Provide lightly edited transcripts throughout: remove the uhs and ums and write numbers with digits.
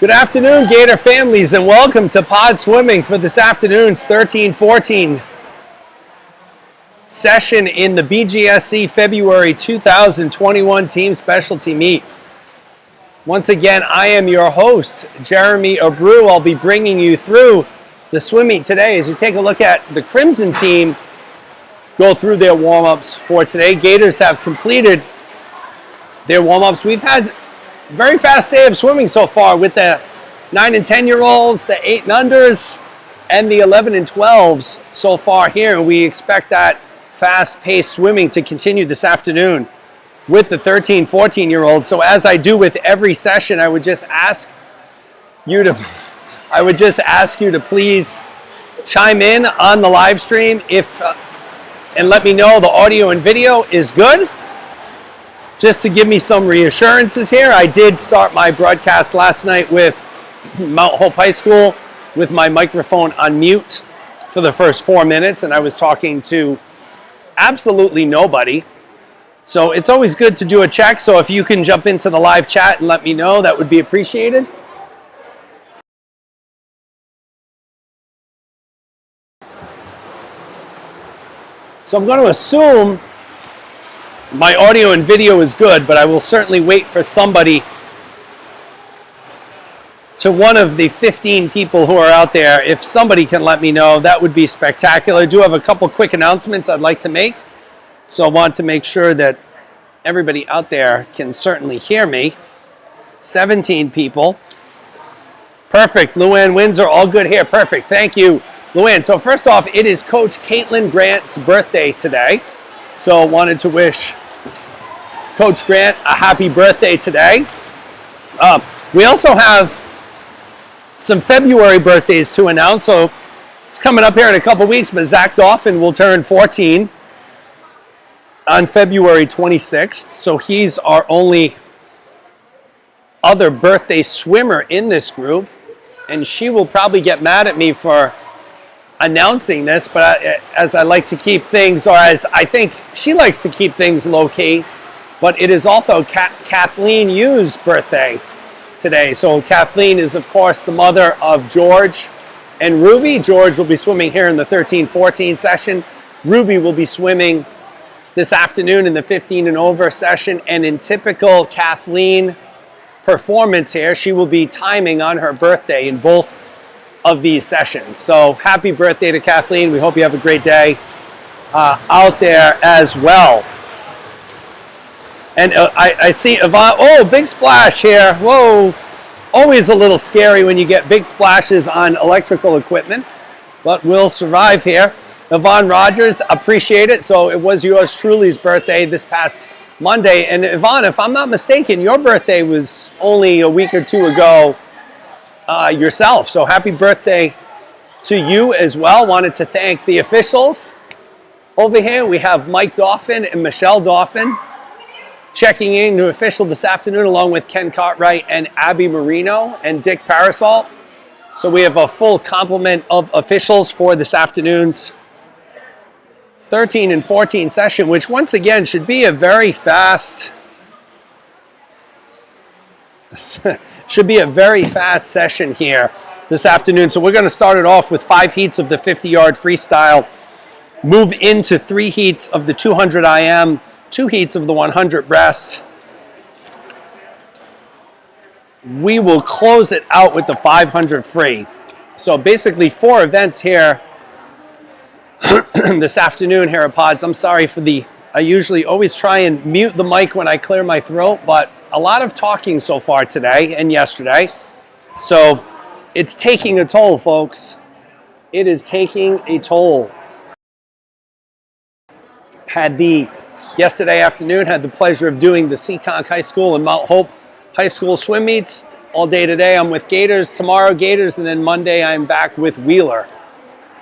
Good afternoon, Gator families, and welcome to Pod Swimming for this afternoon's 13-14 session in the BGSC February 2021 Team Specialty Meet. Once again, I am your host, Jeremy Abreu. I'll be bringing you through the swim meet today as you take a look at the Crimson team go through their warm-ups for today. Gators have completed their warm-ups. We've had a very fast day of swimming so far with the 9 and 10-year-olds, the 8 and unders, and the 11 and 12s so far here. We expect that fast-paced swimming to continue this afternoon with the 13, 14-year-olds. So as I do with every session, I would just ask you to please chime in on the live stream and let me know the audio and video is good. Just to give me some reassurances here, I did start my broadcast last night with Mount Hope High School with my microphone on mute for the first 4 minutes, and I was talking to absolutely nobody. So it's always good to do a check, so if you can jump into the live chat and let me know, that would be appreciated. So I'm going to assume my audio and video is good, but I will certainly wait for somebody, to one of the 15 people who are out there. If somebody can let me know, that would be spectacular. I do have a couple quick announcements I'd like to make. So I want to make sure that everybody out there can certainly hear me. 17 people. Perfect. Luann Windsor, all good here. Perfect. Thank you, Luann. So first off, it is Coach Caitlin Grant's birthday today. So wanted to wish Coach Grant a happy birthday today. We also have some February birthdays to announce. So it's coming up here in a couple weeks, but Zach Dauphin will turn 14 on February 26th. So he's our only other birthday swimmer in this group. And she will probably get mad at me for announcing this, but as I like to keep things, or as I think she likes to keep things low-key, but it is also Kathleen Yu's birthday today. So Kathleen is, of course, the mother of George and Ruby. George will be swimming here in the 13-14 session. Ruby will be swimming this afternoon in the 15 and over session, and in typical Kathleen performance here, she will be timing on her birthday in both of these sessions. So happy birthday to Kathleen. We hope you have a great day out there as well. And I see Yvonne. Oh, big splash here. Whoa. Always a little scary when you get big splashes on electrical equipment, but we'll survive here. Yvonne Rogers, appreciate it. So it was yours truly's birthday this past Monday. And Yvonne, if I'm not mistaken, your birthday was only a week or two ago yourself. So happy birthday to you as well. Wanted to thank the officials. Over here we have Mike Dauphin and Michelle Dauphin checking in to official this afternoon, along with Ken Cartwright and Abby Marino and Dick Parasol. So we have a full complement of officials for this afternoon's 13 and 14 session, which once again should be a very fast session here this afternoon. So we're going to start it off with 5 heats of the 50-yard freestyle, move into 3 heats of the 200 IM, 2 heats of the 100 breast. We will close it out with the 500 free. So basically 4 events here this afternoon here at Pods. I'm sorry for I usually always try and mute the mic when I clear my throat, but a lot of talking so far today and yesterday. So it's taking a toll, folks. It is taking a toll. Yesterday afternoon, had the pleasure of doing the Seekonk High School and Mount Hope High School swim meets. All day today I'm with Gators, tomorrow Gators, and then Monday I'm back with Wheeler.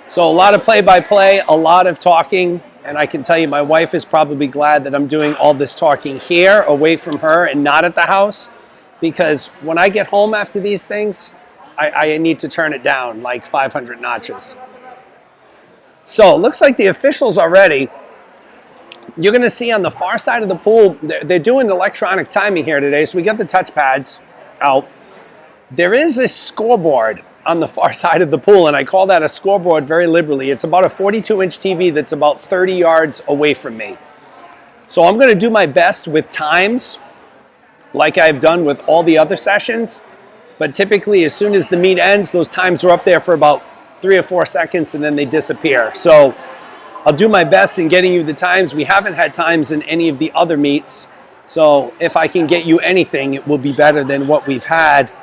So a lot of play-by-play, a lot of talking, and I can tell you my wife is probably glad that I'm doing all this talking here, away from her and not at the house, because when I get home after these things, I need to turn it down like 500 notches. So it looks like the officials are ready. You're going to see on the far side of the pool, they're doing electronic timing here today, so we got the touch pads out. There is a scoreboard on the far side of the pool, and I call that a scoreboard very liberally. It's about a 42-inch TV that's about 30 yards away from me. So I'm going to do my best with times, like I've done with all the other sessions. But typically, as soon as the meet ends, those times are up there for about 3 or 4 seconds, and then they disappear. So I'll do my best in getting you the times. We haven't had times in any of the other meets. So if I can get you anything, it will be better than what we've had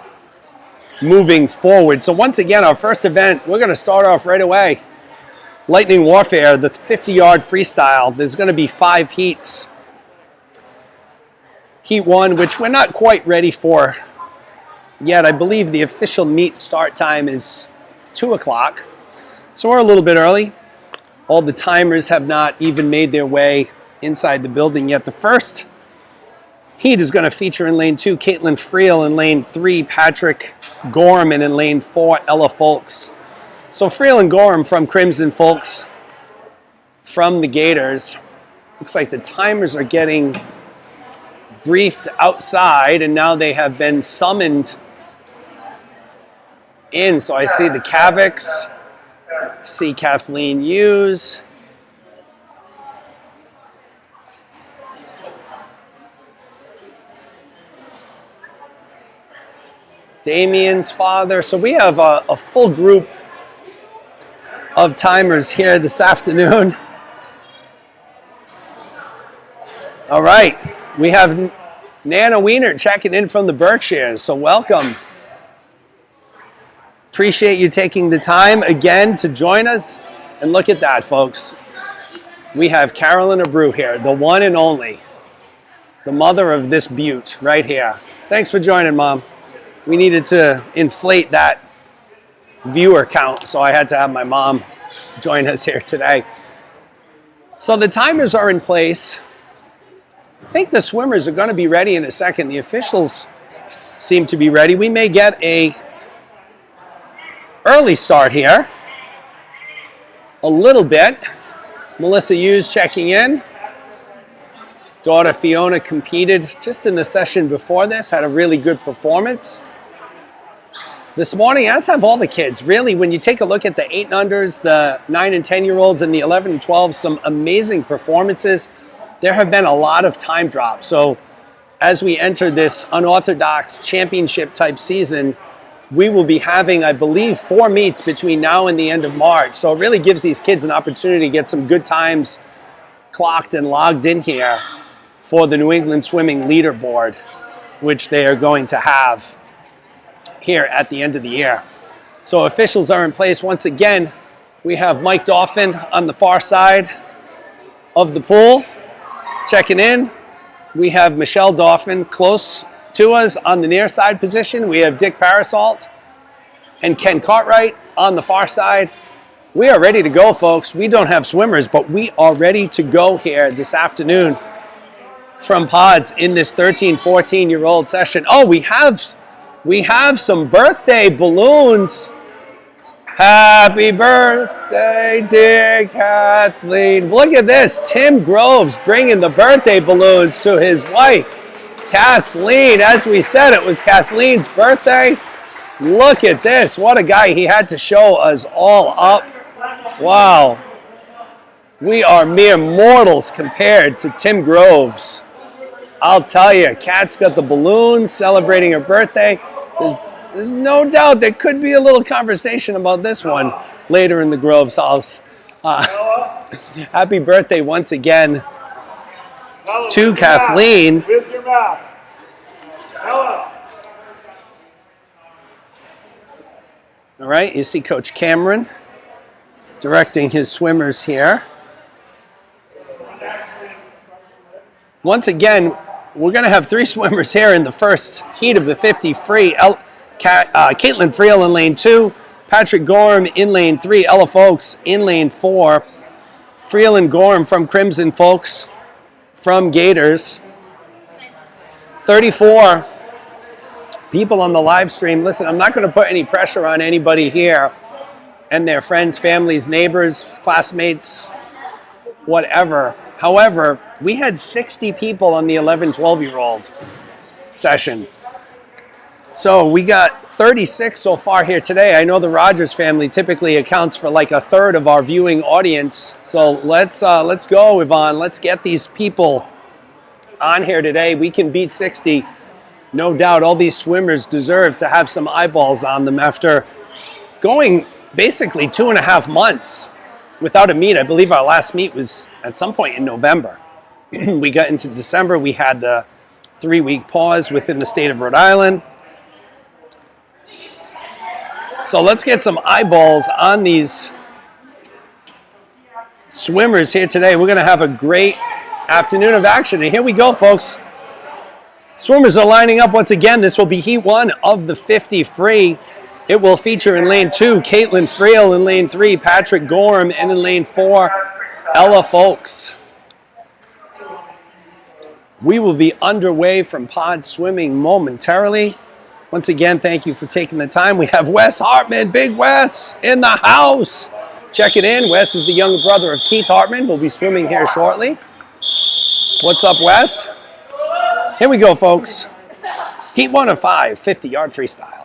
moving forward. So once again, our first event, we're going to start off right away. Lightning Warfare, the 50-yard freestyle. There's going to be 5 heats. Heat 1, which we're not quite ready for yet. I believe the official meet start time is 2 o'clock. So we're a little bit early. All the timers have not even made their way inside the building yet. The first heat is going to feature in lane 2, Caitlin Friel, in lane 3, Patrick Gorham, and in lane 4, Ella Folks. So Friel and Gorham from Crimson, Folks from the Gators. Looks like the timers are getting briefed outside, and now they have been summoned in. So I see the Cavics, see Kathleen Hughes. Damien's father. So we have a full group of timers here this afternoon. All right, we have Nana Wiener checking in from the Berkshires, so welcome. Appreciate you taking the time again to join us. And look at that, folks. We have Carolyn Abreu here, the one and only, the mother of this beaut right here. Thanks for joining, Mom. We needed to inflate that viewer count, so I had to have my mom join us here today. So the timers are in place. I think the swimmers are going to be ready in a second. The officials seem to be ready. We may get a early start here. A little bit. Melissa Hughes checking in. Daughter Fiona competed just in the session before this, had a really good performance this morning, as have all the kids. Really, when you take a look at the 8 and unders, the 9 and 10-year-olds, and the 11 and 12s, some amazing performances. There have been a lot of time drops. So as we enter this unorthodox championship type season, we will be having, I believe, 4 meets between now and the end of March. So it really gives these kids an opportunity to get some good times clocked and logged in here for the New England Swimming Leaderboard, which they are going to have here at the end of the year. So officials are in place. Once again, we have Mike Dauphin on the far side of the pool checking in. We have Michelle Dauphin close to us on the near side position. We have Dick Parasalt and Ken Cartwright on the far side. We are ready to go, folks. We don't have swimmers, but we are ready to go here this afternoon from pods in this 13, 14-year-old session. Oh, we have some birthday balloons. Happy birthday, dear Kathleen. Look at this. Tim Groves bringing the birthday balloons to his wife, Kathleen. As we said, it was Kathleen's birthday. Look at this. What a guy. He had to show us all up. Wow. We are mere mortals compared to Tim Groves. I'll tell you, Kat's got the balloons celebrating her birthday. There's no doubt there could be a little conversation about this one later in the Groves house. Happy birthday once again to Kathleen. With your mask. Hello. All right, you see Coach Cameron directing his swimmers here. Once again, we're going to have 3 swimmers here in the first heat of the 50 free. Caitlin Friel in lane 2, Patrick Gorham in lane 3, Ella Folks in lane 4. Friel and Gorham from Crimson, Folks from Gators. 34 people on the live stream. Listen, I'm not going to put any pressure on anybody here and their friends, families, neighbors, classmates, whatever. However, we had 60 people on the 11, 12-year-old session. So we got 36 so far here today. I know the Rogers family typically accounts for like a third of our viewing audience. So let's go, Yvonne. Let's get these people on here today. We can beat 60. No doubt all these swimmers deserve to have some eyeballs on them after going basically 2.5 months without a meet. I believe our last meet was at some point in November. We got into December. We had the 3-week pause within the state of Rhode Island. So let's get some eyeballs on these swimmers here today. We're going to have a great afternoon of action. And here we go, folks. Swimmers are lining up once again. This will be heat 1 of the 50 free. It will feature in lane 2, Caitlin Friel, in lane 3, Patrick Gorham, and in lane 4, Ella Folks. We will be underway from pod swimming momentarily. Once again, thank you for taking the time. We have Wes Hartman, Big Wes, in the house. Check it in. Wes is the younger brother of Keith Hartman. We'll be swimming here shortly. What's up, Wes? Here we go, folks. Heat 1 of 5, 50-yard freestyle.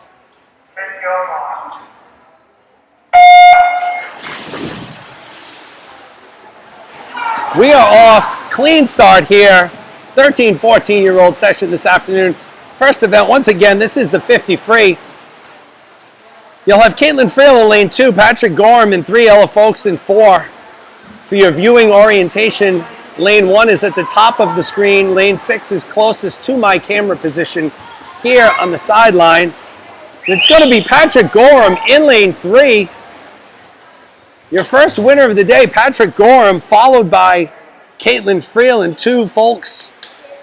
We are off. Clean start here. 13, 14-year-old session this afternoon. First event, once again, this is the 50 free. You'll have Caitlin Friel in lane 2, Patrick Gorham in 3, Ella Folks in 4. For your viewing orientation, lane 1 is at the top of the screen. Lane 6 is closest to my camera position here on the sideline. It's going to be Patrick Gorham in lane 3. Your first winner of the day, Patrick Gorham, followed by Caitlin Friel in 2, Folks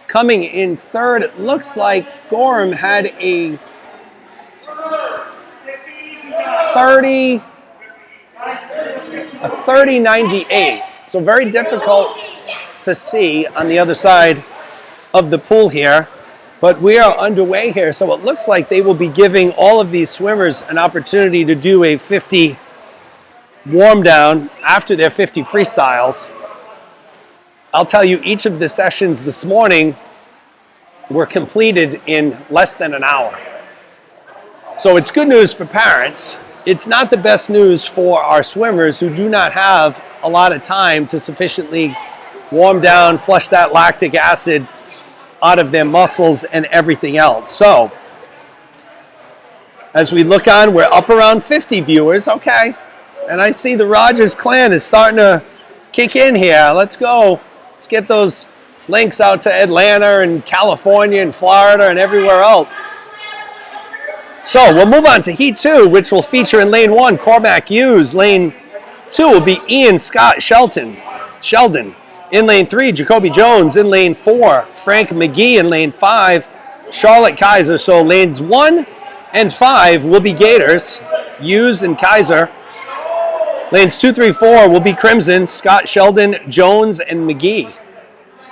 coming in 3rd. It looks like Gorham had a 30.98. So very difficult to see on the other side of the pool here. But we are underway here. So it looks like they will be giving all of these swimmers an opportunity to do a 50 warm down after their 50 freestyles. I'll tell you, each of the sessions this morning were completed in less than an hour. So it's good news for parents. It's not the best news for our swimmers who do not have a lot of time to sufficiently warm down, flush that lactic acid out of their muscles and everything else. So as we look on, we're up around 50 viewers. Okay. And I see the Rogers clan is starting to kick in here. Let's go. Let's get those links out to Atlanta and California and Florida and everywhere else. So we'll move on to Heat 2, which will feature in lane 1, Cormac Hughes. Lane 2 will be Ian Scott Sheldon. In lane 3, Jacoby Jones. In lane 4, Frank McGee. In lane 5, Charlotte Kaiser. So lanes 1 and 5 will be Gators, Hughes and Kaiser. Lanes 2, 3, 4 will be Crimson, Scott Sheldon, Jones, and McGee.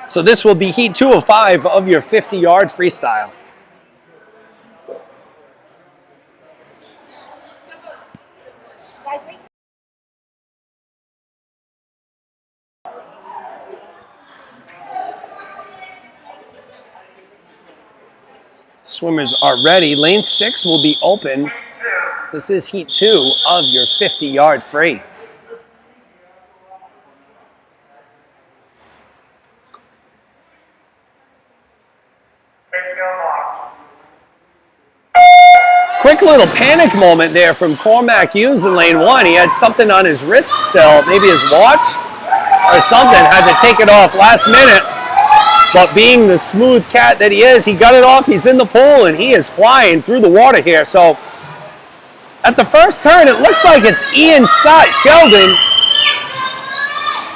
So this will be Heat 2 of 5 of your 50-yard freestyle. Swimmers are ready. Lane 6 will be open. This is Heat 2 of your 50-yard free. Quick little panic moment there from Cormac Hughes in lane 1. He had something on his wrist still, maybe his watch or something, had to take it off last minute. But being the smooth cat that he is, he got it off. He's in the pool and he is flying through the water here. So at the first turn, it looks like it's Ian Scott Sheldon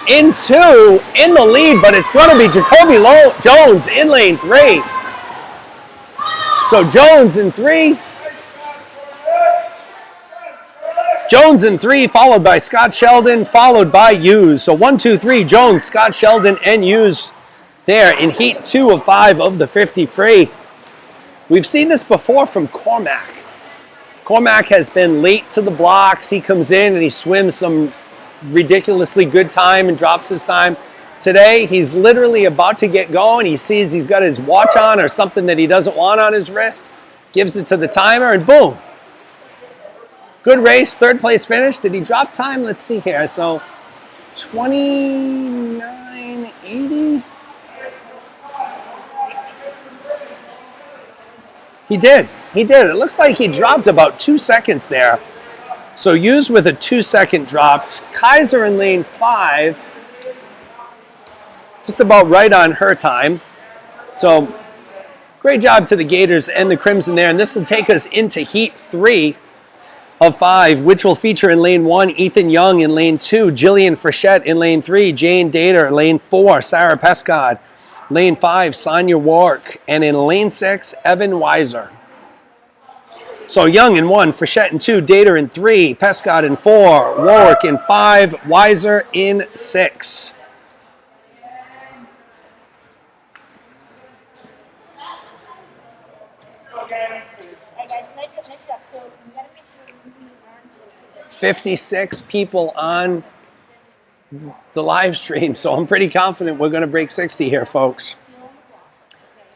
in 2 in the lead, but it's going to be Jacoby Jones in lane 3. So Jones in 3. Jones in 3, followed by Scott Sheldon, followed by Hughes. So 1, 2, 3, Jones, Scott Sheldon, and Hughes there in Heat 2 of 5 of the 50 free. We've seen this before from Cormac. Cormac has been late to the blocks. He comes in and he swims some ridiculously good time and drops his time. Today, he's literally about to get going. He sees he's got his watch on or something that he doesn't want on his wrist. gives it to the timer, and boom. Good race, third place finish. Did he drop time? Let's see here. So 29:80. He did. He did. It looks like he dropped about 2 seconds there. So used with a 2-second drop. Kaiser in lane 5. Just about right on her time. So great job to the Gators and the Crimson there. And this will take us into heat 3 of 5, which will feature in lane 1, Ethan Young; in lane 2, Jillian Frechette; in lane 3, Jane Dater; lane 4, Sarah Pescod; lane 5, Sonia Wark; and in lane 6, Evan Weiser. So Young in 1, Frechette in 2, Dater in 3, Pescod in 4, Warwick in 5, Weiser in 6. Okay. 56 people on the live stream, so I'm pretty confident we're going to break 60 here, folks.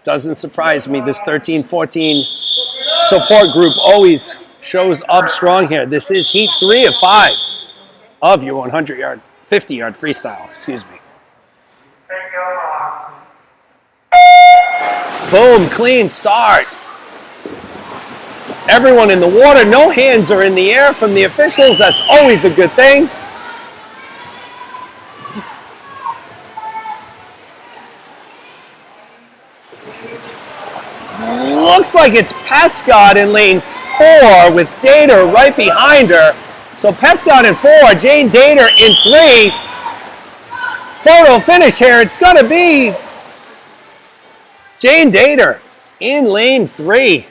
Doesn't surprise me. This 13-14 support group always shows up strong here. This is heat 3 of 5 of your 100-yard, 50-yard freestyle, excuse me. Boom, clean start. Everyone in the water, no hands are in the air from the officials. That's always a good thing. Looks like it's Pescod in lane 4 with Dater right behind her. So Pescod in 4, Jane Dater in 3. Photo finish here. It's going to be Jane Dater in lane 3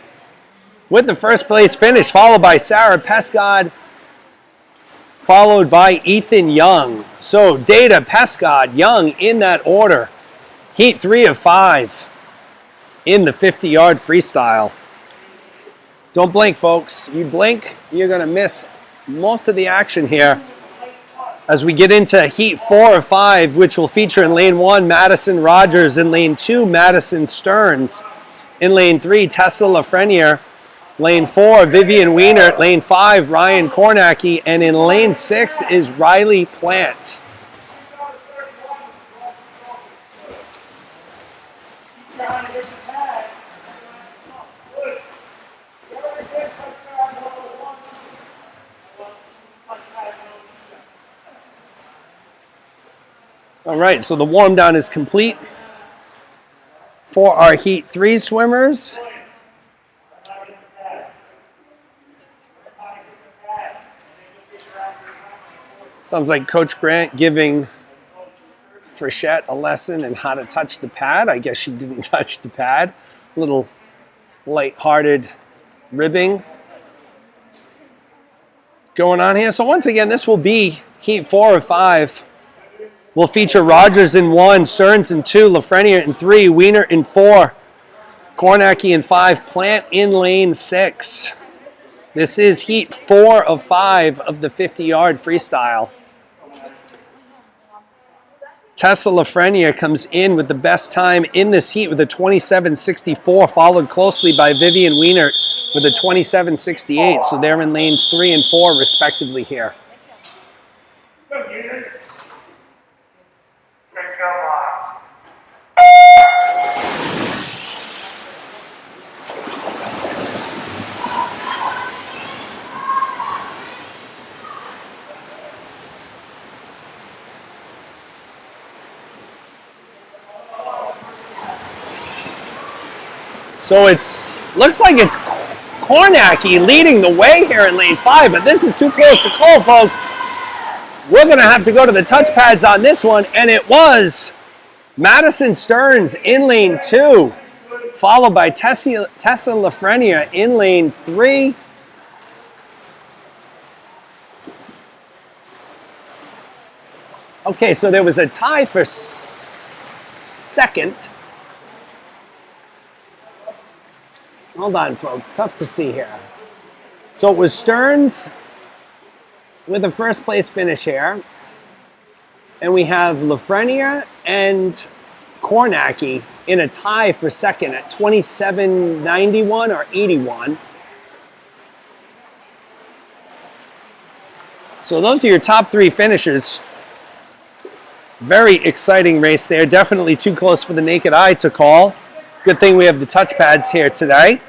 with the first place finish, followed by Sarah Pescod, followed by Ethan Young. So Dater, Pescod, Young in that order. Heat 3 of 5 in the 50-yard freestyle. Don't blink, folks. You blink, you're going to miss most of the action here as we get into heat 4 of 5, which will feature in lane 1, Madison Rogers; in lane 2, Madison Stearns; in lane 3, Tessa Lafreniere; lane 4, Vivian Wiener; lane 5, Ryan Kornacki; and in lane 6 is Riley Plant. All right, so the warm down is complete for our heat 3 swimmers. Sounds like Coach Grant giving Frechette a lesson in how to touch the pad. I guess she didn't touch the pad. A little light-hearted ribbing going on here. So once again, this will be heat 4 of 5. We'll feature Rogers in 1, Stearns in 2, Lafreniere in 3, Wiener in 4, Kornacki in 5, Plant in lane 6. This is heat 4 of 5 of the 50-yard freestyle. Tessa Lafreniere comes in with the best time in this heat with a 27.64, followed closely by Vivian Wiener with a 27.68. So they're in lanes 3 and 4 respectively here. So looks like it's Kornacki leading the way here in lane 5, but this is too close to call, folks. We're going to have to go to the touch pads on this one, and it was Madison Stearns in lane 2, followed by Tessa Lafreniere in lane 3. Okay, so there was a tie for second. Hold on, folks. Tough to see here. So it was Stearns with a first place finish here. And we have Lafreniere and Kornacki in a tie for second at 27.91 or 81. So those are your top three finishers. Very exciting race there. Definitely too close for the naked eye to call. Good thing we have the touch pads here today.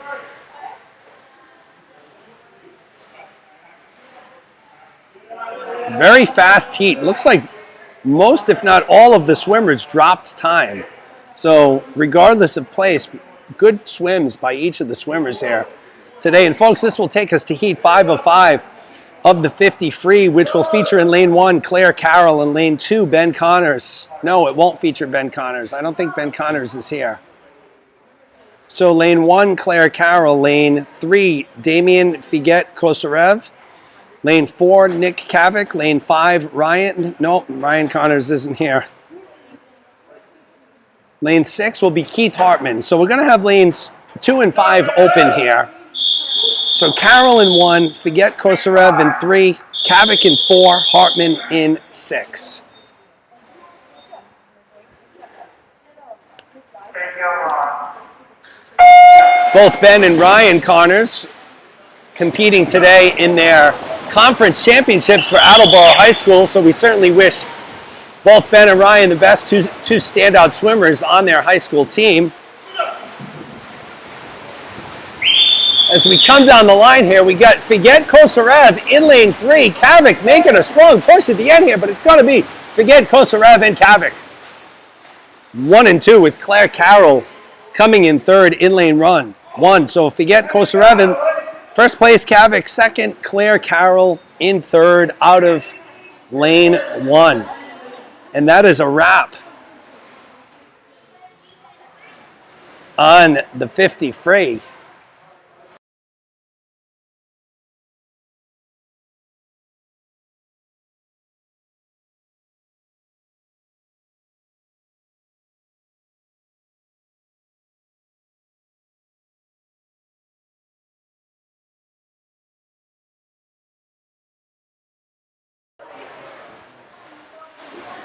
Very fast heat. Looks like most, if not all, of the swimmers dropped time. So regardless of place, good swims by each of the swimmers here today. And folks, this will take us to heat 5 of 5 of the 50 free, which will feature in lane 1, Claire Carroll, and lane 2, Ben Connors. No, it won't feature Ben Connors. I don't think Ben Connors is here. So lane 1, Claire Carroll. Lane 3, Damien Figet-Kosarev. Lane 4, Nick Kavik. Lane 5, Ryan. Nope, Ryan Connors isn't here. Lane 6 will be Keith Hartman. So we're going to have lanes 2 and 5 open here. So Carroll in 1, Figet-Kosarev in 3, Kavik in 4, Hartman in 6. Both Ben and Ryan Connors competing today in their conference championships for Attleboro High School, so we certainly wish both Ben and Ryan the best, two standout swimmers on their high school team. As we come down the line here, we got Figet-Kosarev in lane 3, Kavik making a strong push at the end here, but it's going to be Figet-Kosarev and Kavik. 1 and 2 with Claire Carroll coming in third in lane 1. So Figet-Kosarev in first place, Kavik second, Claire Carroll in third out of lane 1. And that is a wrap on the 50 free.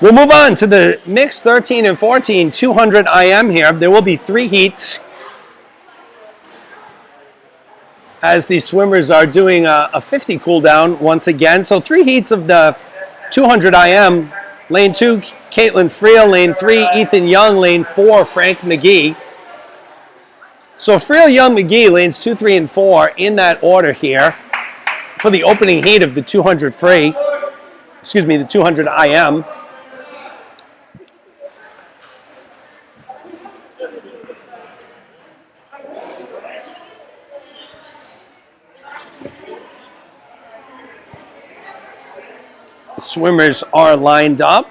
We'll move on to the mixed 13 and 14 200 IM here. There will be 3 heats as these swimmers are doing a 50 cool down once again. So 3 heats of the 200 IM. Lane 2, Caitlin Friel. Lane 3, Ethan Young. Lane 4, Frank McGee. So Friel, Young, McGee, lanes 2, 3, and 4 in that order here for the opening heat of the 200 free. Excuse me, the 200 IM. Swimmers are lined up.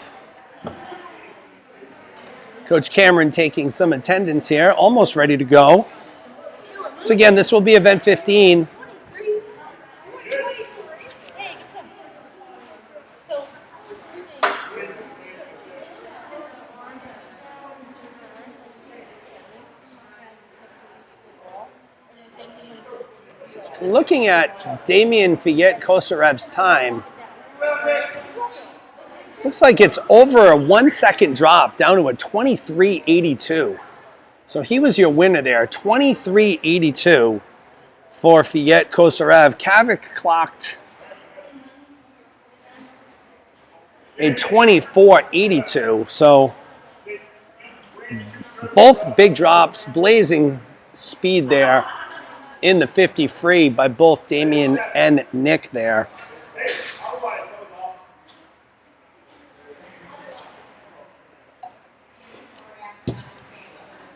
Coach Cameron taking some attendance here, almost ready to go. So again, this will be event 15. Looking at Damien Figet-Kosarev's time, looks like it's over a 1 second drop down to a 23.82. So he was your winner there, 23.82 for Figet-Kosarev. Kavik clocked a 24.82. So both big drops, blazing speed there in the 50 free by both Damien and Nick there.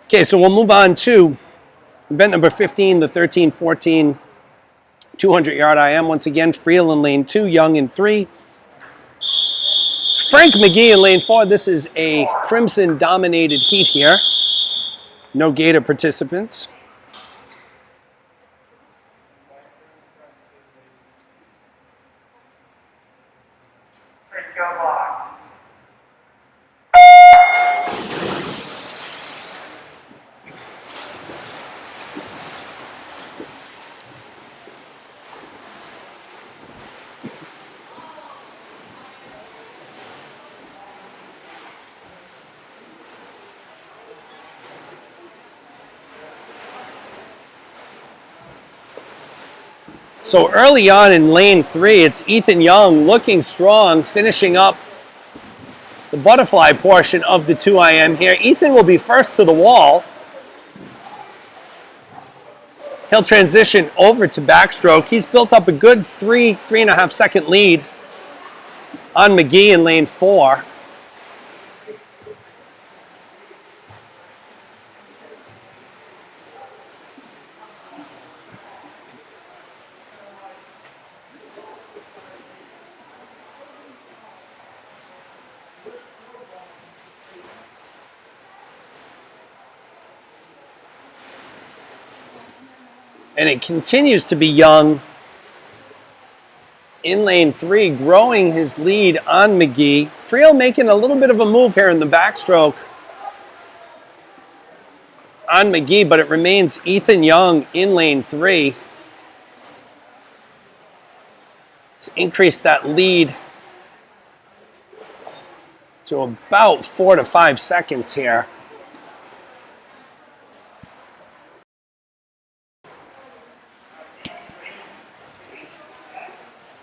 Okay, so we'll move on to event number 15, the 13-14 200-yard IM. Once again, Friel in lane 2, Young in 3. Frank McGee in lane 4. This is a Crimson-dominated heat here. No Gator participants. So early on in lane 3, it's Ethan Young looking strong, finishing up the butterfly portion of the 2IM here. Ethan will be first to the wall. He'll transition over to backstroke. He's built up a good 3.5 second lead on McGee in lane 4. And it continues to be Young in lane 3, growing his lead on McGee. Friel making a little bit of a move here in the backstroke on McGee, but it remains Ethan Young in lane 3. Let's increase that lead to about 4 to 5 seconds here.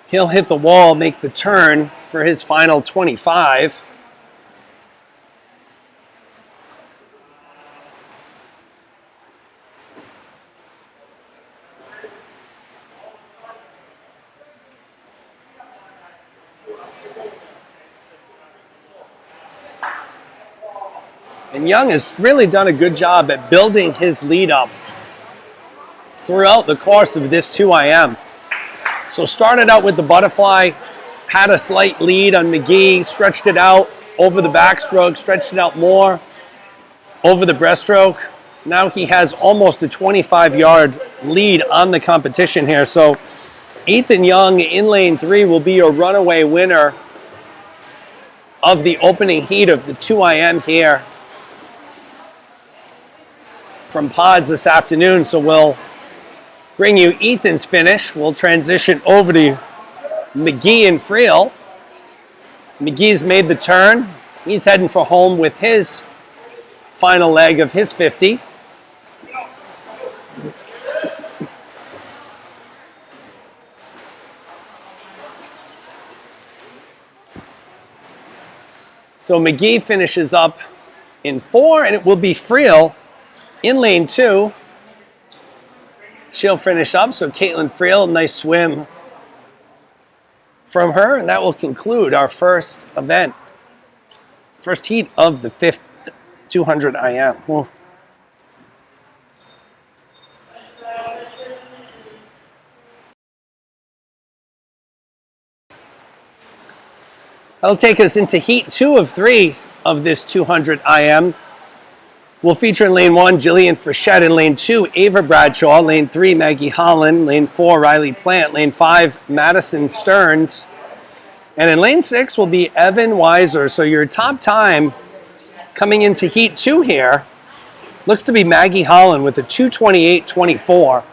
He'll hit the wall, make the turn for his final 25. And Young has really done a good job at building his lead up throughout the course of this 2IM. So started out with the butterfly, had a slight lead on McGee, stretched it out over the backstroke, stretched it out more over the breaststroke. Now he has almost a 25-yard lead on the competition here. So Ethan Young in lane 3 will be a runaway winner of the opening heat of the 2IM here from Pods this afternoon. So we'll bring you Ethan's finish. We'll transition over to McGee and Friel. McGee's made the turn. He's heading for home with his final leg of his 50. So McGee finishes up in 4, and it will be Friel in lane 2. She'll finish up, so Caitlin Friel, nice swim from her, and that will conclude our first event, first heat of the 5th 200 IM. Whoa. That'll take us into heat 2 of 3 of this 200 IM. We'll feature in lane 1, Jillian Frechette. In lane 2, Ava Bradshaw. Lane 3, Maggie Holland. Lane 4, Riley Plant. Lane 5, Madison Stearns. And in lane 6 will be Evan Weiser. So your top time coming into heat 2 here looks to be Maggie Holland with a 2:28.24.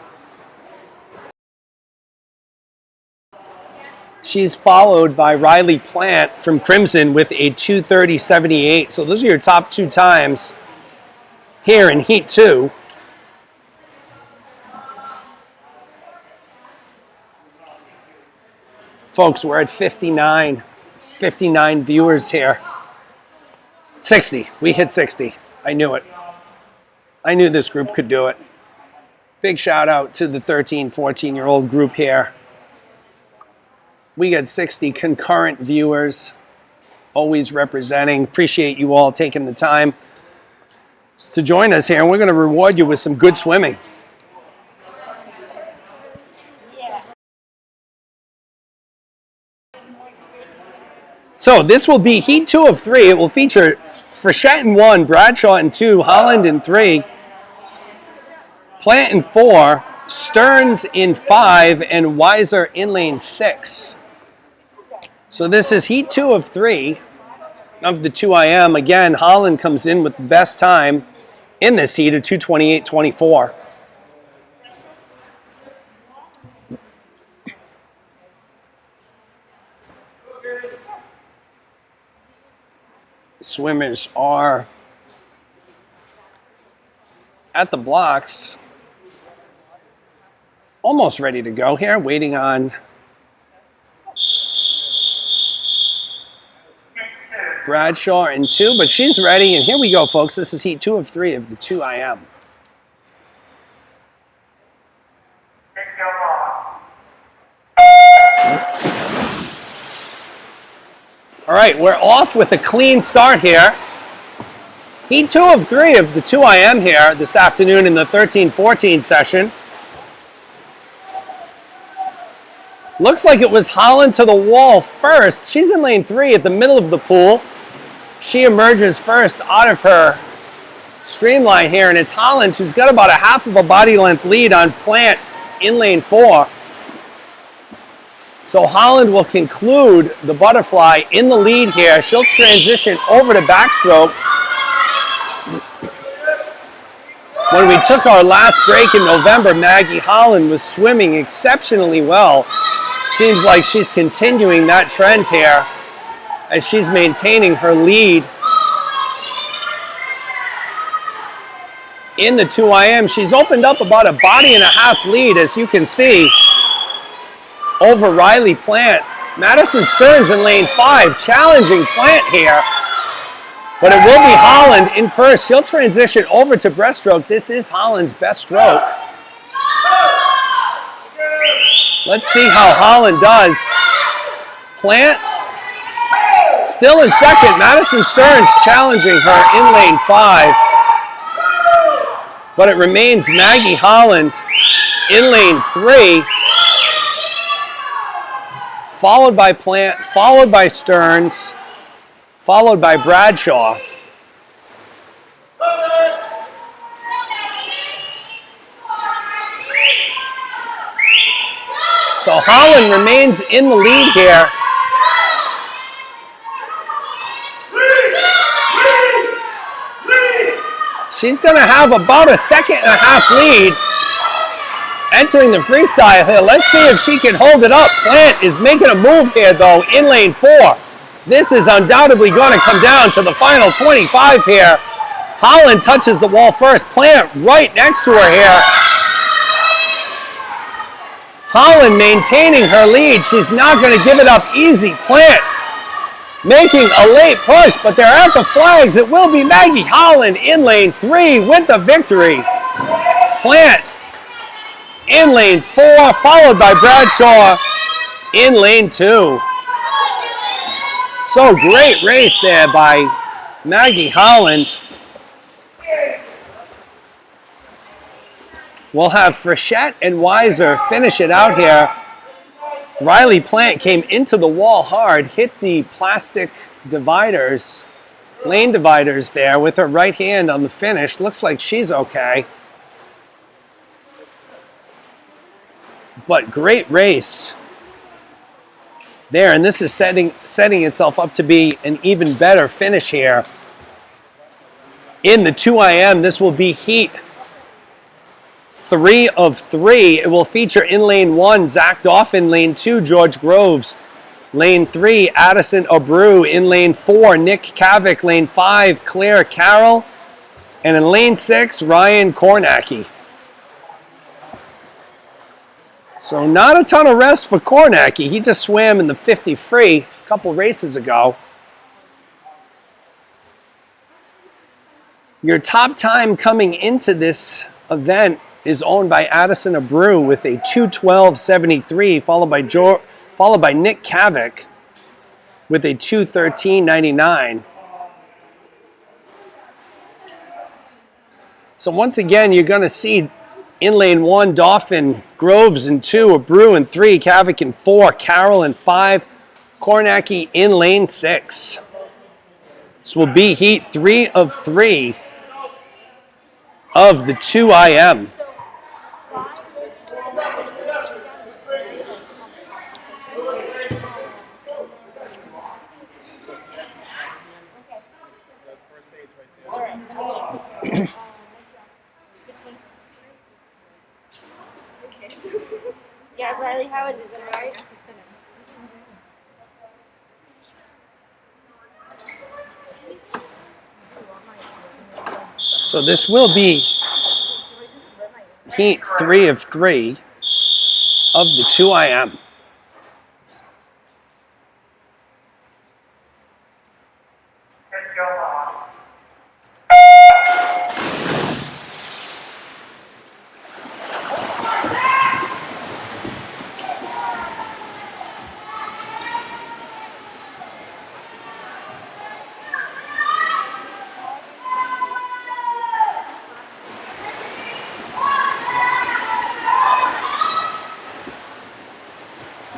She's followed by Riley Plant from Crimson with a 2:30.78. So those are your top 2 times here in heat 2. Folks, we're at 59 viewers here. 60. We hit 60. I knew it. I knew this group could do it. Big shout out to the 13, 14-year-old group here. We got 60 concurrent viewers, always representing. Appreciate you all taking the time to join us here, and we're going to reward you with some good swimming. So this will be heat 2 of 3. It will feature Frechette in 1, Bradshaw in 2, Holland in 3, Plant in 4, Stearns in 5, and Weiser in lane 6. So this is heat 2 of 3 of the 2IM. Again, Holland comes in with the best time in this heat of 2:28.24. Swimmers are at the blocks. almost ready to go here, waiting on Bradshaw in 2, but she's ready, and here we go, folks. This is heat 2 of 3 of the 2 IM. All right, we're off with a clean start here. Heat 2 of 3 of the 2 IM here this afternoon in the 13-14 session. Looks like it was Holland to the wall first. She's in lane 3 at the middle of the pool. She emerges first out of her streamline here, and it's Holland who's got about a half of a body length lead on Plant in lane 4. So Holland will conclude the butterfly in the lead here. She'll transition over to backstroke. When we took our last break in November, Maggie Holland was swimming exceptionally well. Seems like she's continuing that trend here as she's maintaining her lead in the 2 IM. She's opened up about a body and a half lead, as you can see, over Riley Plant. Madison Stearns in lane 5, challenging Plant here. But it will be Holland in first. She'll transition over to breaststroke. This is Holland's best stroke. Let's see how Holland does. Plant still in second. Madison Stearns challenging her in lane 5. But it remains Maggie Holland in lane 3. Followed by Plant, followed by Stearns, followed by Bradshaw. So Holland remains in the lead here. She's going to have about a second and a half lead entering the freestyle here. Let's see if she can hold it up. Plant is making a move here, though, in lane 4. This is undoubtedly going to come down to the final 25 here. Holland touches the wall first. Plant right next to her here. Holland maintaining her lead. She's not going to give it up easy. Plant making a late push, but they're at the flags. It will be Maggie Holland in lane 3 with the victory. Plant in lane 4, followed by Bradshaw in lane 2. So great race there by Maggie Holland. We'll have Frechette and Weiser finish it out here. Riley Plant came into the wall hard, hit the plastic dividers, lane dividers there with her right hand on the finish. Looks like she's okay. But great race there, and this is setting itself up to be an even better finish here. In the 2 IM, this will be heat 3 of 3. It will feature in lane 1, Zach Dauphin, lane 2, George Groves, lane 3, Addison Abreu, in lane 4, Nick Kavik, lane 5, Claire Carroll, and in lane 6, Ryan Kornacki. So not a ton of rest for Kornacki. He just swam in the 50 free a couple races ago. Your top time coming into this event is owned by Addison Abreu with a 2:12.73, followed by Nick Kavik with a 2:13.99. So once again, you're going to see in lane 1, Dauphin, Groves in 2, Abreu in 3, Kavik in 4, Carroll in 5, Kornacki in lane 6. This will be heat 3 of 3 of the 2 IM. Yeah, Riley, how is it? All right? So this will be heat 3 of 3. of the 2IM.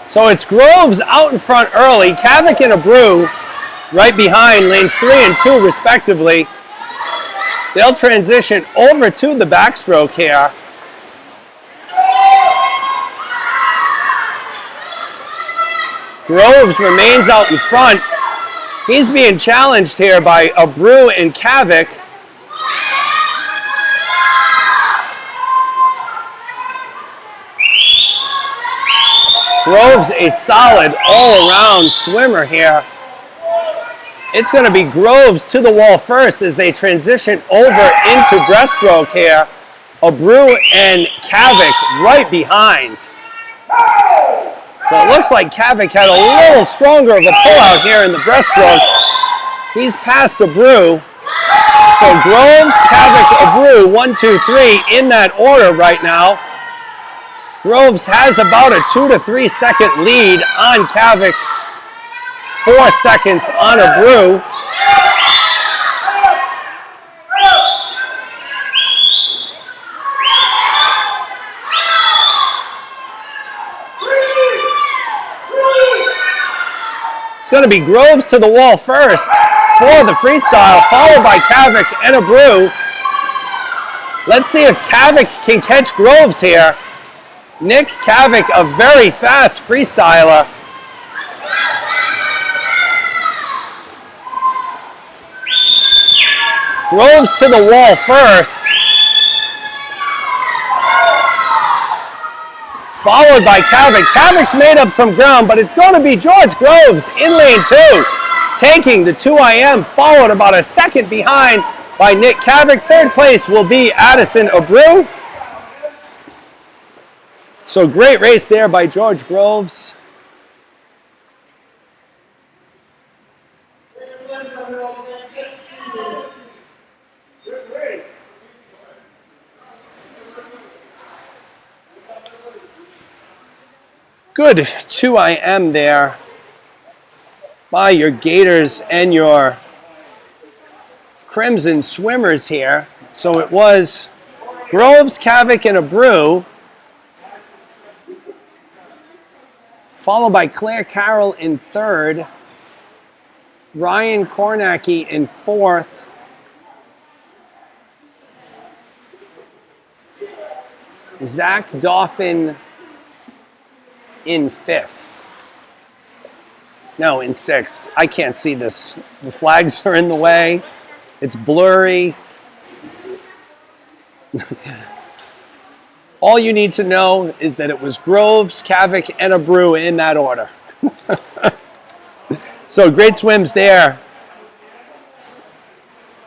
So it's Groves out in front early, Kavik and Abreu right behind, lanes 3 and 2 respectively. They'll transition over to the backstroke here. Groves remains out in front. He's being challenged here by Abreu and Kavik. Groves a solid all-around swimmer here. It's going to be Groves to the wall first as they transition over into breaststroke here. Abreu and Kavik right behind. So it looks like Kavik had a little stronger of a pullout here in the breaststroke. He's past Abreu. So Groves, Kavik, Abreu, 1, 2, 3 in that order right now. Groves has about a 2 to 3 second lead on Kavik, 4 seconds on Abreu. It's going to be Groves to the wall first for the freestyle, followed by Kavik and Abreu. Let's see if Kavik can catch Groves here. Nick Kavik, a very fast freestyler. Groves to the wall first, followed by Kavik. Kavik's made up some ground, but it's going to be George Groves in lane 2, taking the 2IM, followed about a second behind by Nick Kavik. Third place will be Addison Abreu. So great race there by George Groves. Good 2IM there by your Gators and your Crimson swimmers here. So it was Groves, Kavik, and Abreu, followed by Claire Carroll in third, Ryan Kornacki in fourth, Zach Dauphin in fifth. No, in sixth. I can't see this. The flags are in the way. It's blurry. All you need to know is that it was Groves, Kavik, and Abreu in that order. So great swims there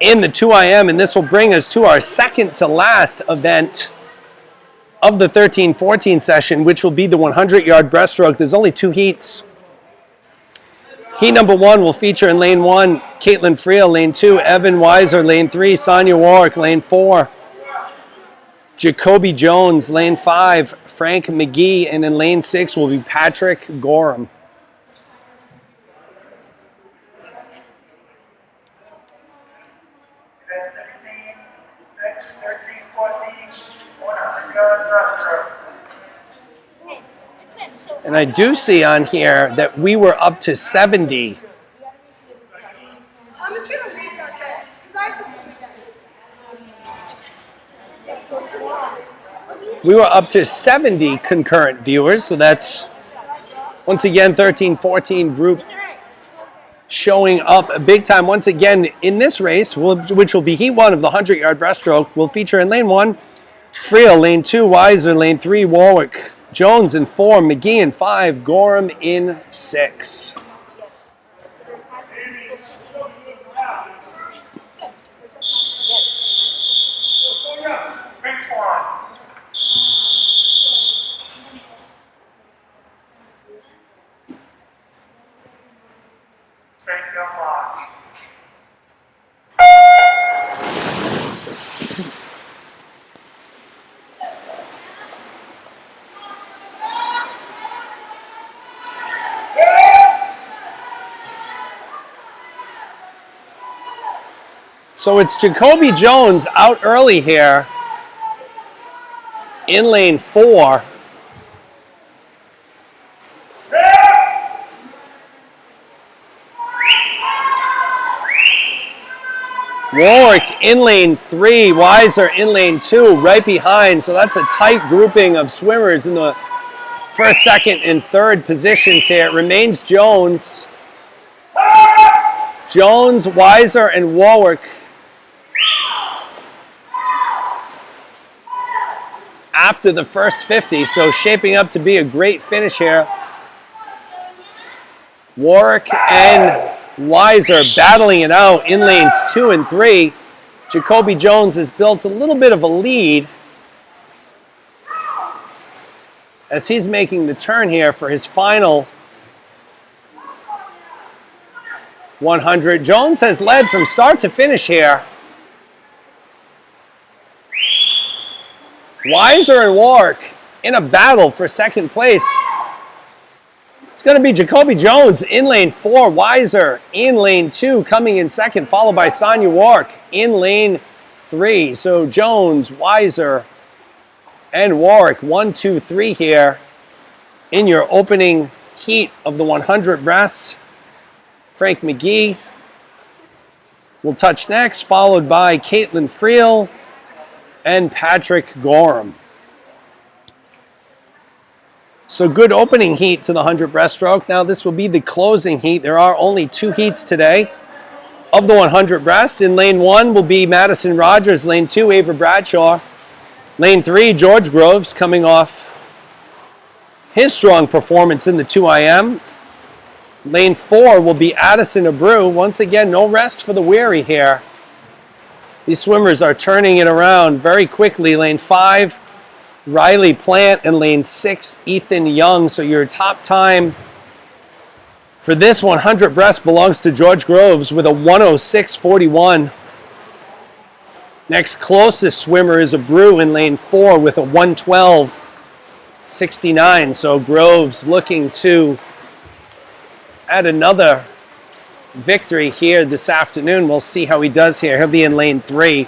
in the 2IM, and this will bring us to our second to last event of the 13-14 session, which will be the 100-yard breaststroke. There's only 2 heats. Heat number 1 will feature in lane 1, Caitlin Friel, lane 2, Evan Weiser, lane 3, Sonia Warwick, lane 4, Jacoby Jones, lane 5, Frank McGee, and in lane 6 will be Patrick Gorham. And I do see on here that we were up to 70. I'm just gonna read that there, 'cause I have to see that. We were up to 70 concurrent viewers, so that's, once again, 13-14 group showing up big time once again in this race, which will be heat 1 of the 100-yard breaststroke. Will feature in lane 1, Friel, lane 2, Weiser, lane 3, Warwick, Jones in 4, McGee in 5, Gorham in 6. So it's Jacoby Jones out early here in lane 4. Warwick in lane 3, Weiser in lane 2, right behind. So that's a tight grouping of swimmers in the first, second, and third positions here. It remains Jones, Weiser, and Warwick after the first 50. So shaping up to be a great finish here. Warwick and Weiser battling it out in lanes 2 and 3. Jacoby Jones has built a little bit of a lead as he's making the turn here for his final 100. Jones has led from start to finish here. Weiser and Warwick in a battle for second place. It's going to be Jacoby Jones in lane 4, Weiser in lane 2, coming in second, followed by Sonia Warwick in lane 3. So Jones, Weiser, and Warwick, 1, 2, 3 here in your opening heat of the 100 breast. Frank McGee will touch next, followed by Caitlin Friel and Patrick Gorham. So good opening heat to the 100 breaststroke. Now this will be the closing heat. There are only 2 heats today of the 100 breast. In lane 1 will be Madison Rogers. Lane 2, Ava Bradshaw. Lane 3, George Groves, coming off his strong performance in the 2IM. Lane 4 will be Addison Abreu. Once again, no rest for the weary here. These swimmers are turning it around very quickly. Lane 5, Riley Plant, and lane 6, Ethan Young. So your top time for this 100 breast belongs to George Groves with a 106.41. Next closest swimmer is Abreu in lane 4 with a 112.69. So Groves looking to add another victory here this afternoon. We'll see how he does here. He'll be in lane 3.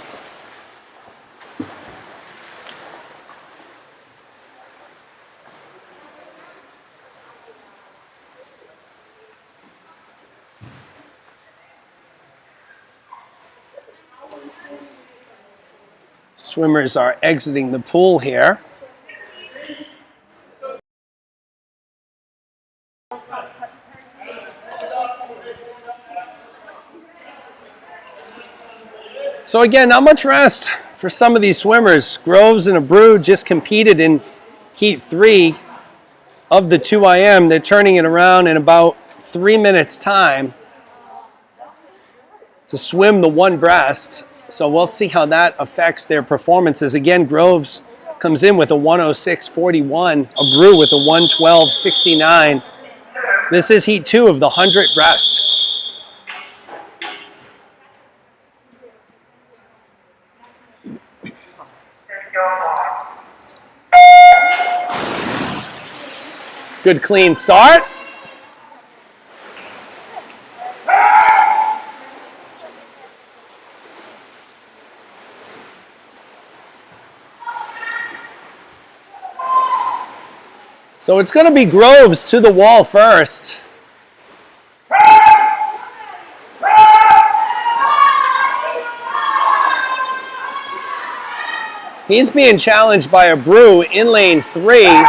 Swimmers are exiting the pool here. So again, not much rest for some of these swimmers. Groves and Abreu just competed in heat 3 of the 2IM. They're turning it around in about 3 minutes time to swim the 1 breast. So we'll see how that affects their performances. Again, Groves comes in with a 106.41, Abreu with a 112.69. This is heat 2 of the 100 breast. Good clean start. So it's going to be Groves to the wall first. He's being challenged by Abreu in lane 3.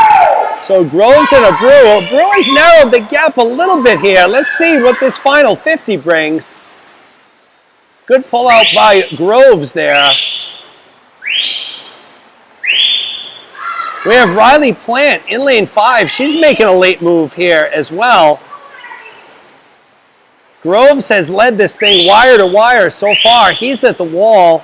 So Groves and Abreu. Abreu has narrowed the gap a little bit here. Let's see what this final 50 brings. Good pull out by Groves there. We have Riley Plant in lane 5. She's making a late move here as well. Groves has led this thing wire to wire so far. He's at the wall.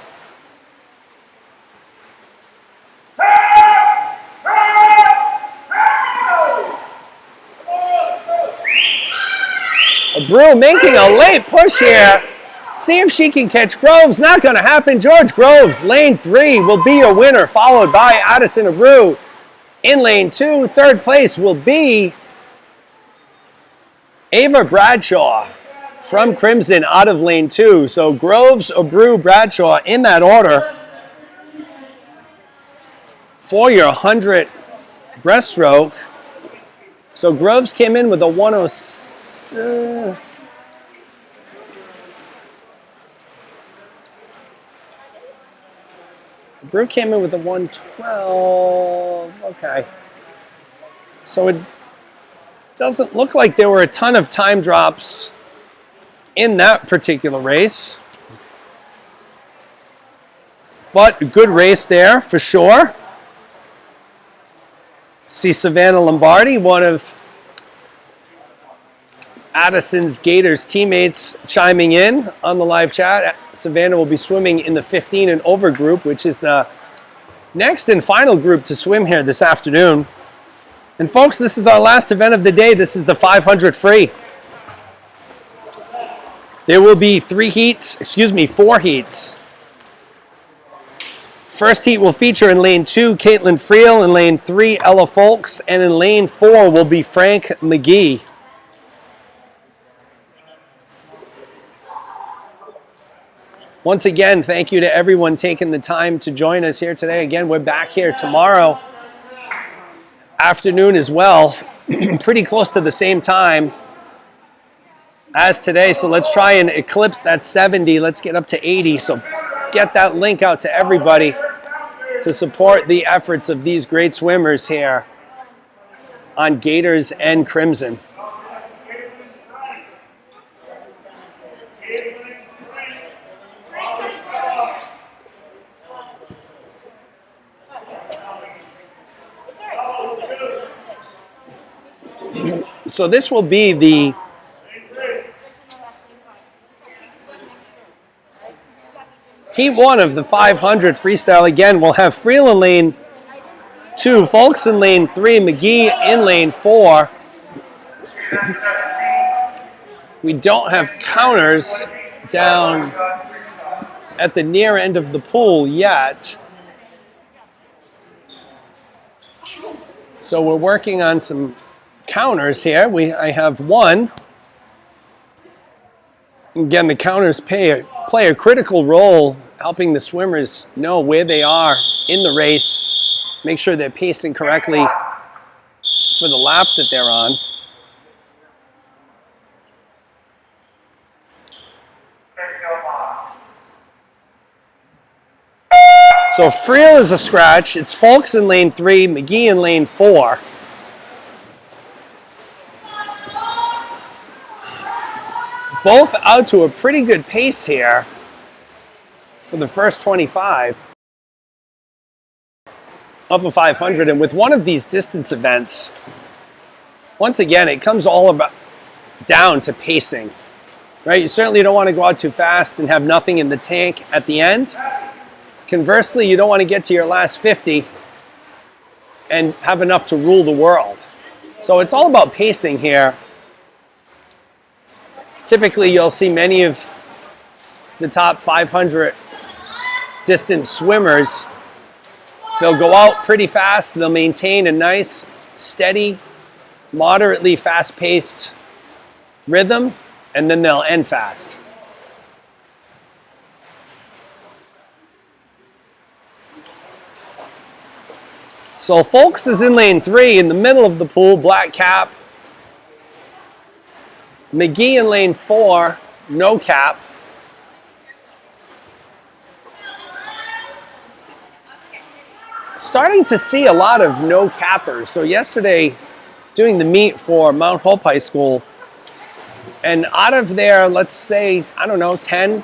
Abreu making a late push here. See if she can catch Groves. Not going to happen. George Groves, lane 3, will be your winner, followed by Addison Abreu in lane 2. Third place will be Ava Bradshaw from Crimson out of lane 2. So Groves, Abreu, Bradshaw in that order for your 100 breaststroke. So Groves came in with a 106. Brew came in with a 112. Okay. So it doesn't look like there were a ton of time drops in that particular race. But a good race there for sure. See Savannah Lombardi, one of Addison's Gators teammates, chiming in on the live chat. Savannah will be swimming in the 15 and over group, which is the next and final group to swim here this afternoon. And folks, this is our last event of the day. This is the 500 free. There will be 4 heats. First heat will feature in lane 2, Caitlin Friel. In lane 3, Ella Folks. And in lane 4 will be Frank McGee. Once again, thank you to everyone taking the time to join us here today. Again, we're back here tomorrow afternoon as well, pretty close to the same time as today. So let's try and eclipse that 70. Let's get up to 80. So get that link out to everybody to support the efforts of these great swimmers here on Gators and Crimson. So this will be the Heat 1 of the 500 freestyle. Again, we'll have Friel in lane 2, Folks in lane 3, McGee in lane 4. We don't have counters down at the near end of the pool yet. So we're working on some counters here. I have one. Again, the counters play a critical role helping the swimmers know where they are in the race, make sure they're pacing correctly for the lap that they're on. So Friel is a scratch. It's Folks in lane 3, McGee in lane 4. Both out to a pretty good pace here for the first 25 of a 500. And with one of these distance events, once again, it comes all about down to pacing, right? You certainly don't want to go out too fast and have nothing in the tank at the end. Conversely, you don't want to get to your last 50 and have enough to rule the world. So it's all about pacing here. Typically, you'll see many of the top 500 distance swimmers. They'll go out pretty fast. They'll maintain a nice, steady, moderately fast-paced rhythm, and then they'll end fast. So Folks is in lane 3 in the middle of the pool, black cap. McGee in lane 4, no cap. Starting to see a lot of no cappers. So yesterday, doing the meet for Mount Hope High School, and out of there, let's say, I don't know, 10,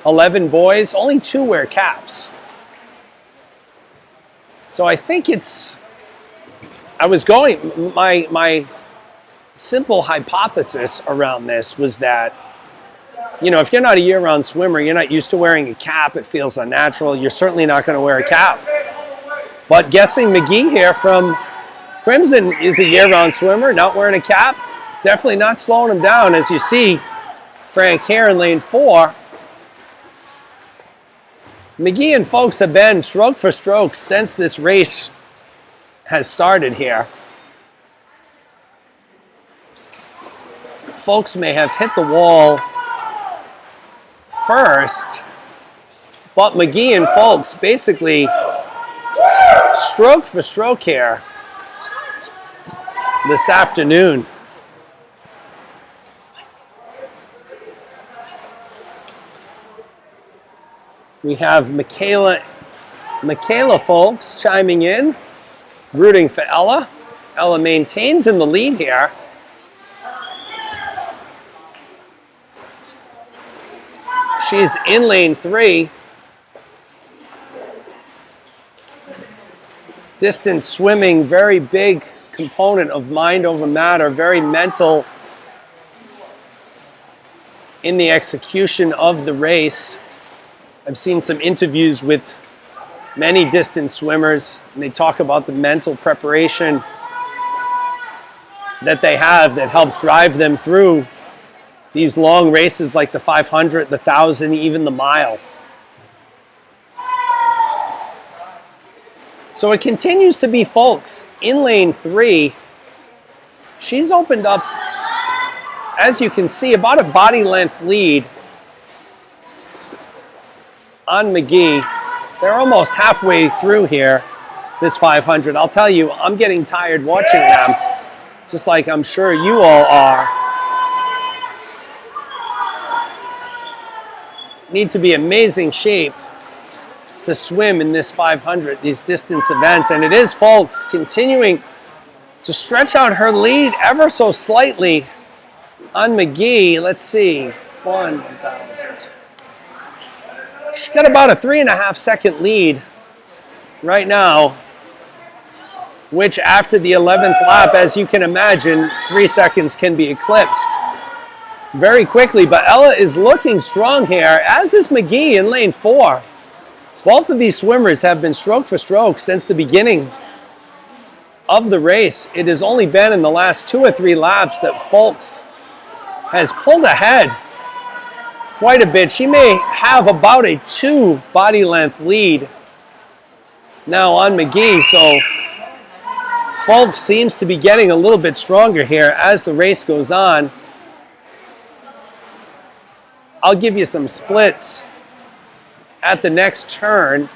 11 boys, only 2 wear caps. So I think my simple hypothesis around this was that, you know, if you're not a year-round swimmer, you're not used to wearing a cap, it feels unnatural, you're certainly not going to wear a cap. But guessing McGee here from Crimson is a year-round swimmer, not wearing a cap, definitely not slowing him down. As you see, Frank here in lane 4 McGee and Folks have been stroke for stroke since this race has started here. Folks may have hit the wall first, but McGee and Folks basically stroke for stroke here this afternoon. We have Michaela Folks chiming in, rooting for Ella. Ella maintains in the lead here. She's in lane 3. Distance swimming, very big component of mind over matter, very mental in the execution of the race. I've seen some interviews with many distance swimmers, and they talk about the mental preparation that they have that helps drive them through these long races like the 500, the 1,000, even the mile. So it continues to be Folks in lane 3. She's opened up, as you can see, about a body length lead on McGee. They're almost halfway through here, this 500. I'll tell you, I'm getting tired watching them, just like I'm sure you all are. Need to be amazing shape to swim in this 500, these distance events. And it is Folks continuing to stretch out her lead ever so slightly on McGee. Let's see, 1,000. She's got about a 3.5 second lead right now, which after the 11th lap, as you can imagine, 3 seconds can be eclipsed very quickly. But Ella is looking strong here, as is McGee in lane 4. Both of these swimmers have been stroke for stroke since the beginning of the race. It has only been in the last 2 or 3 laps that Folks has pulled ahead quite a bit. She may have about a 2 body length lead now on McGee. So Folks seems to be getting a little bit stronger here as the race goes on. I'll give you some splits at the next turn.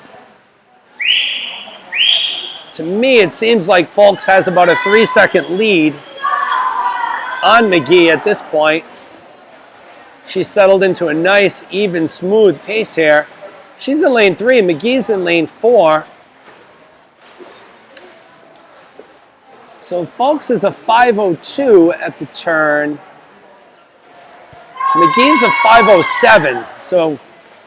To me, it seems like Folks has about a 3 second lead on McGee at this point. She's settled into a nice, even, smooth pace here. She's in lane 3, McGee's in lane 4. So Folks is a 5:02 at the turn. McGee's a 5:07. So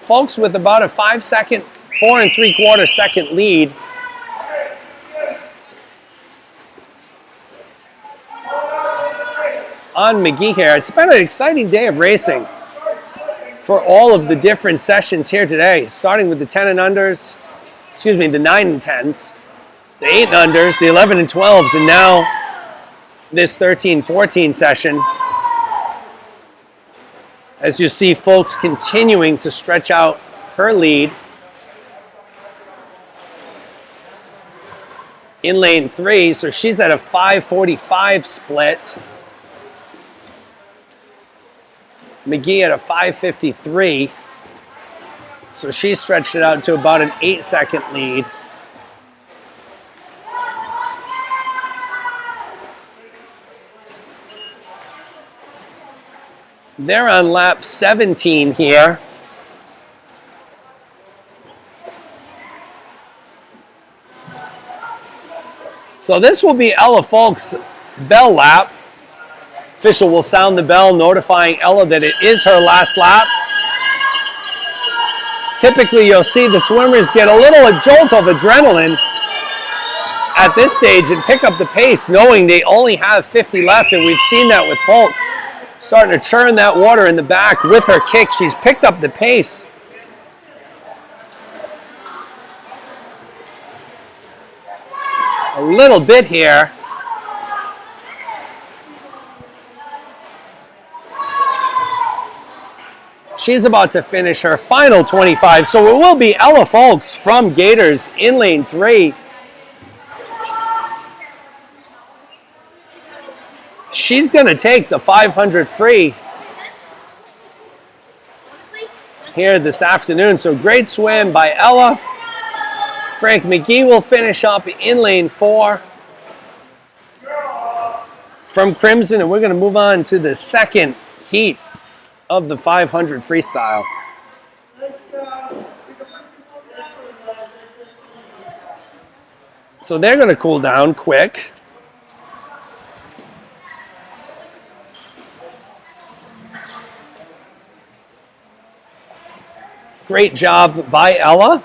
Folks with about a 5 second, 4 3/4 second lead. On McGee here. It's been an exciting day of racing for all of the different sessions here today, starting with the 10 and unders, the 9 and 10s, the 8 and unders, the 11 and 12s, and now this 13-14 session. As you see, Folks continuing to stretch out her lead in lane 3, so she's at a 5:45 split. McGee at a 5:53, so she stretched it out to about an 8 second lead. They're on lap 17 here. So this will be Ella Folks' bell lap. Official will sound the bell notifying Ella that it is her last lap. Typically you'll see the swimmers get a little jolt of adrenaline at this stage and pick up the pace knowing they only have 50 left, and we've seen that with Folks starting to churn that water in the back with her kick. She's picked up the pace. A little bit here. She's about to finish her final 25. So it will be Ella Folks from Gators in lane 3. She's going to take the 500 free here this afternoon. So great swim by Ella. Frank McGee will finish up in lane 4 from Crimson, and we're going to move on to the second heat of the 500 freestyle. So they're going to cool down quick. Great job by Ella.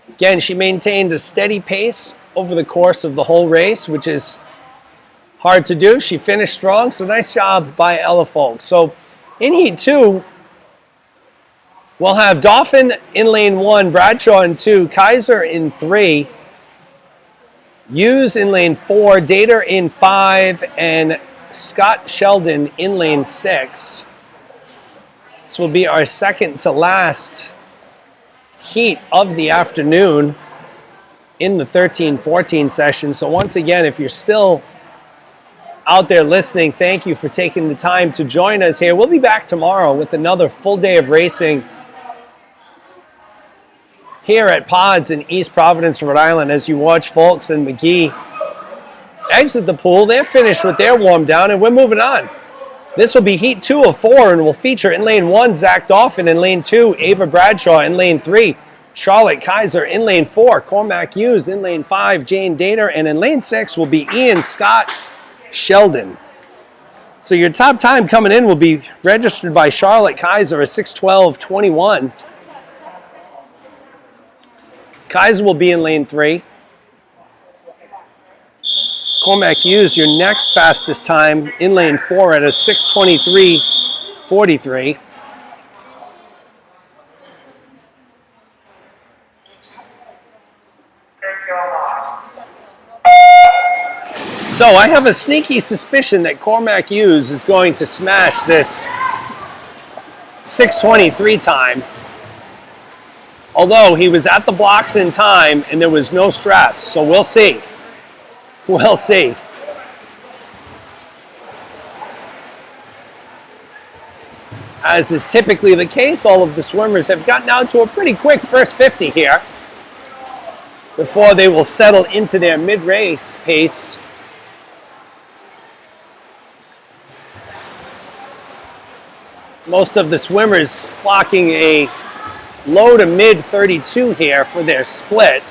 Again, she maintained a steady pace over the course of the whole race, which is hard to do. She finished strong, so nice job by Ella Folks. So in Heat 2, we'll have Dauphin in lane 1, Bradshaw in 2, Kaiser in 3, Hughes in lane 4, Dater in 5, and Scott Sheldon in lane 6. This will be our second to last heat of the afternoon in the 13-14 session. So once again, if you're still out there listening, thank you for taking the time to join us here. We'll be back tomorrow with another full day of racing here at Pods in East Providence, Rhode Island, as you watch Folks and McGee exit the pool. They're finished with their warm down, and we're moving on. This will be Heat 2 of 4, and will feature in lane 1, Zach Dauphin, in lane 2, Ava Bradshaw, in lane 3, Charlotte Kaiser, in lane 4, Cormac Hughes, in lane 5, Jane Dater, and in lane 6 will be Ian Scott Sheldon. So your top time coming in will be registered by Charlotte Kaiser, a 6:12.21. Kaiser will be in lane 3. Cormac Hughes, your next fastest time, in lane 4 at a 6:23.43. So I have a sneaky suspicion that Cormac Hughes is going to smash this 6:23 time. Although he was at the blocks in time and there was no stress, so we'll see. We'll see. As is typically the case, all of the swimmers have gotten out to a pretty quick first 50 here before they will settle into their mid-race pace. Most of the swimmers clocking a low to mid 32 here for their split.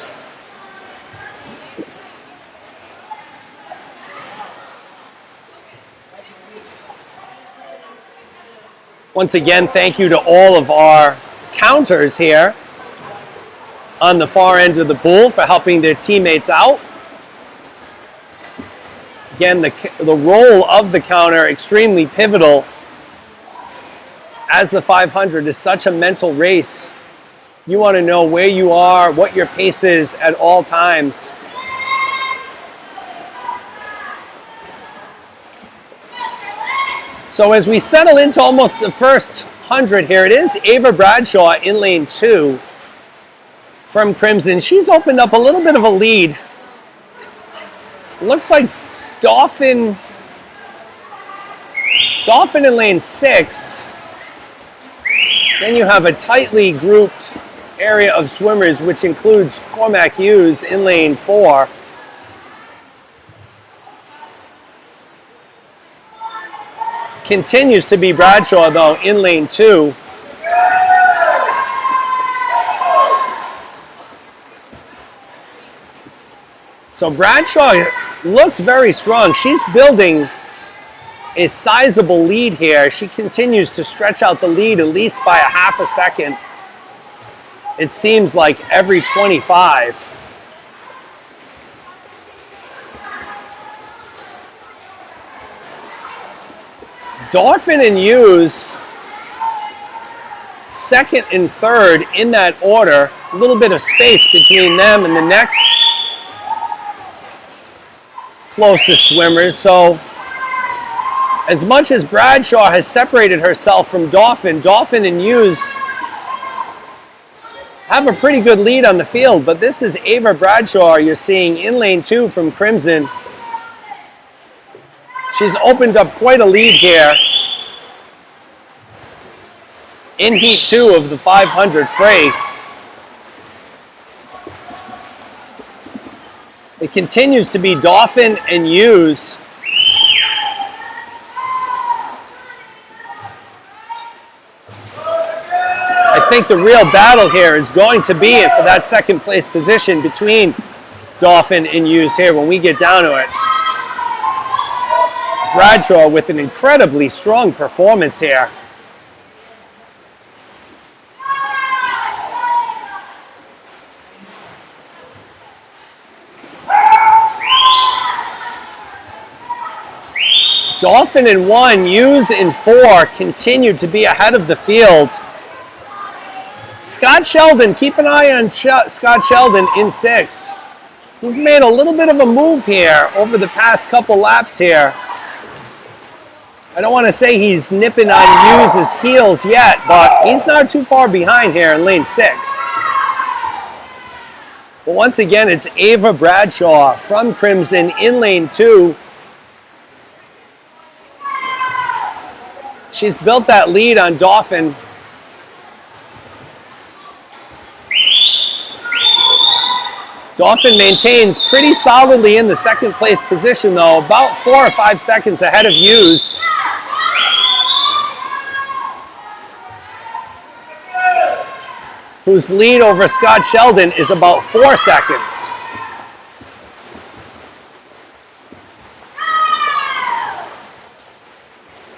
Once again, thank you to all of our counters here on the far end of the pool for helping their teammates out. Again, the role of the counter extremely pivotal, as the 500 is such a mental race. You want to know where you are, what your pace is at all times. So as we settle into almost the first 100 here, it is Ava Bradshaw in lane 2 from Crimson. She's opened up a little bit of a lead. Looks like Dauphin in lane 6. Then you have a tightly grouped area of swimmers, which includes Cormac Hughes in lane 4. Continues to be Bradshaw, though, in lane 2. So Bradshaw looks very strong. She's building a sizable lead here. She continues to stretch out the lead at least by a half a second. It seems like every 25. Dauphin and Hughes, second and third in that order. A little bit of space between them and the next closest swimmers. So As much as Bradshaw has separated herself from Dauphin, Dauphin and Hughes have a pretty good lead on the field, but this is Ava Bradshaw you're seeing in lane 2 from Crimson. She's opened up quite a lead here in heat 2 of the 500 free. It continues to be Dauphin and Hughes. I think the real battle here is going to be for that second place position between Dauphin and Hughes here when we get down to it. Bradshaw with an incredibly strong performance here. Dauphin in 1, Hughes in 4 continue to be ahead of the field. Scott Sheldon, keep an eye on Scott Sheldon in 6. He's made a little bit of a move here over the past couple laps here. I don't want to say he's nipping on Hughes' heels yet, but he's not too far behind here in lane 6. But once again, it's Ava Bradshaw from Crimson in lane 2. She's built that lead on Dauphin. Dauphin maintains pretty solidly in the second place position though, about 4 or 5 seconds ahead of Hughes. Whose lead over Scott Sheldon is about 4 seconds.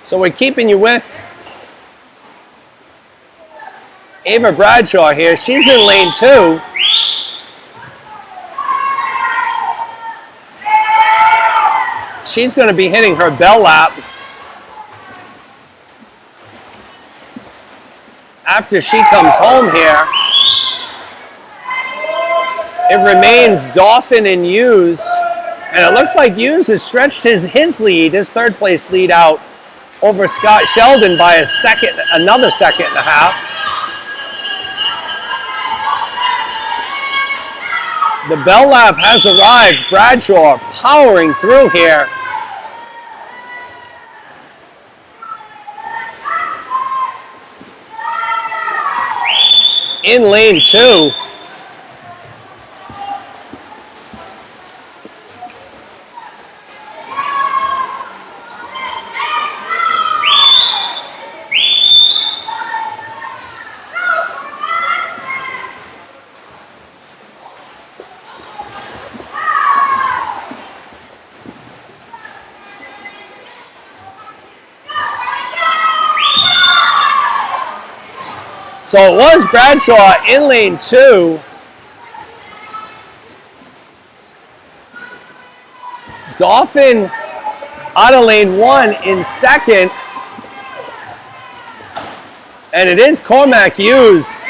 So we're keeping you with Ava Bradshaw here. She's in lane 2. She's going to be hitting her bell lap after she comes home here. It remains Dauphin and Hughes, and it looks like Hughes has stretched his lead, his third place lead out over Scott Sheldon by another second and a half. The bell lap has arrived. Bradshaw powering through here. In lane 2. So it was Bradshaw in lane 2. Dauphin out of lane 1 in second. And it is Cormac Hughes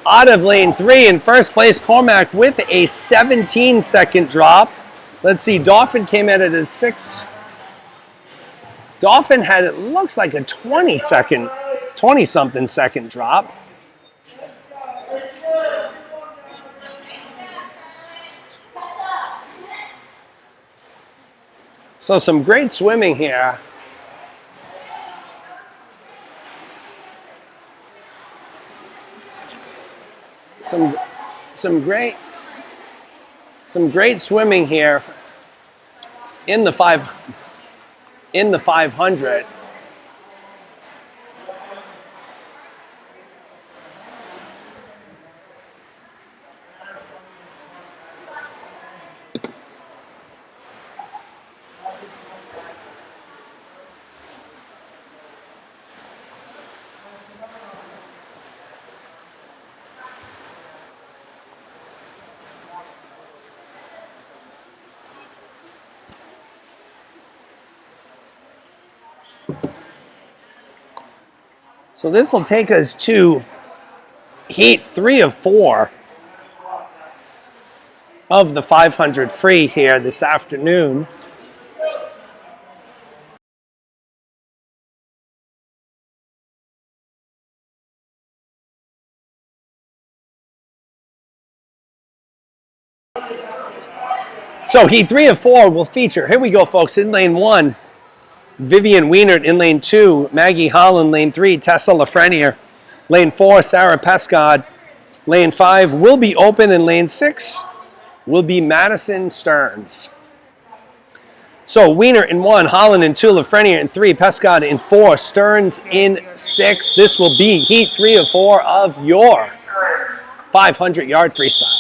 out of lane 3 in first place. Cormac with a 17-second drop. Let's see, Dauphin came in at a 6. Dauphin had, it looks like a 20-something second drop. So some great swimming here. Some great swimming here in the 500. So this will take us to heat 3 of 4 of the 500 free here this afternoon. So heat 3 of 4 will feature, here we go folks, in lane 1, Vivian Wienert. In lane 2, Maggie Holland. Lane 3, Tessa Lafreniere. Lane 4, Sarah Pescod. Lane 5 will be open, and lane 6 will be Madison Stearns. So Wienert in 1, Holland in 2, Lafreniere in 3, Pescod in 4, Stearns in 6. This will be heat 3 of 4 of your 500-yard freestyle.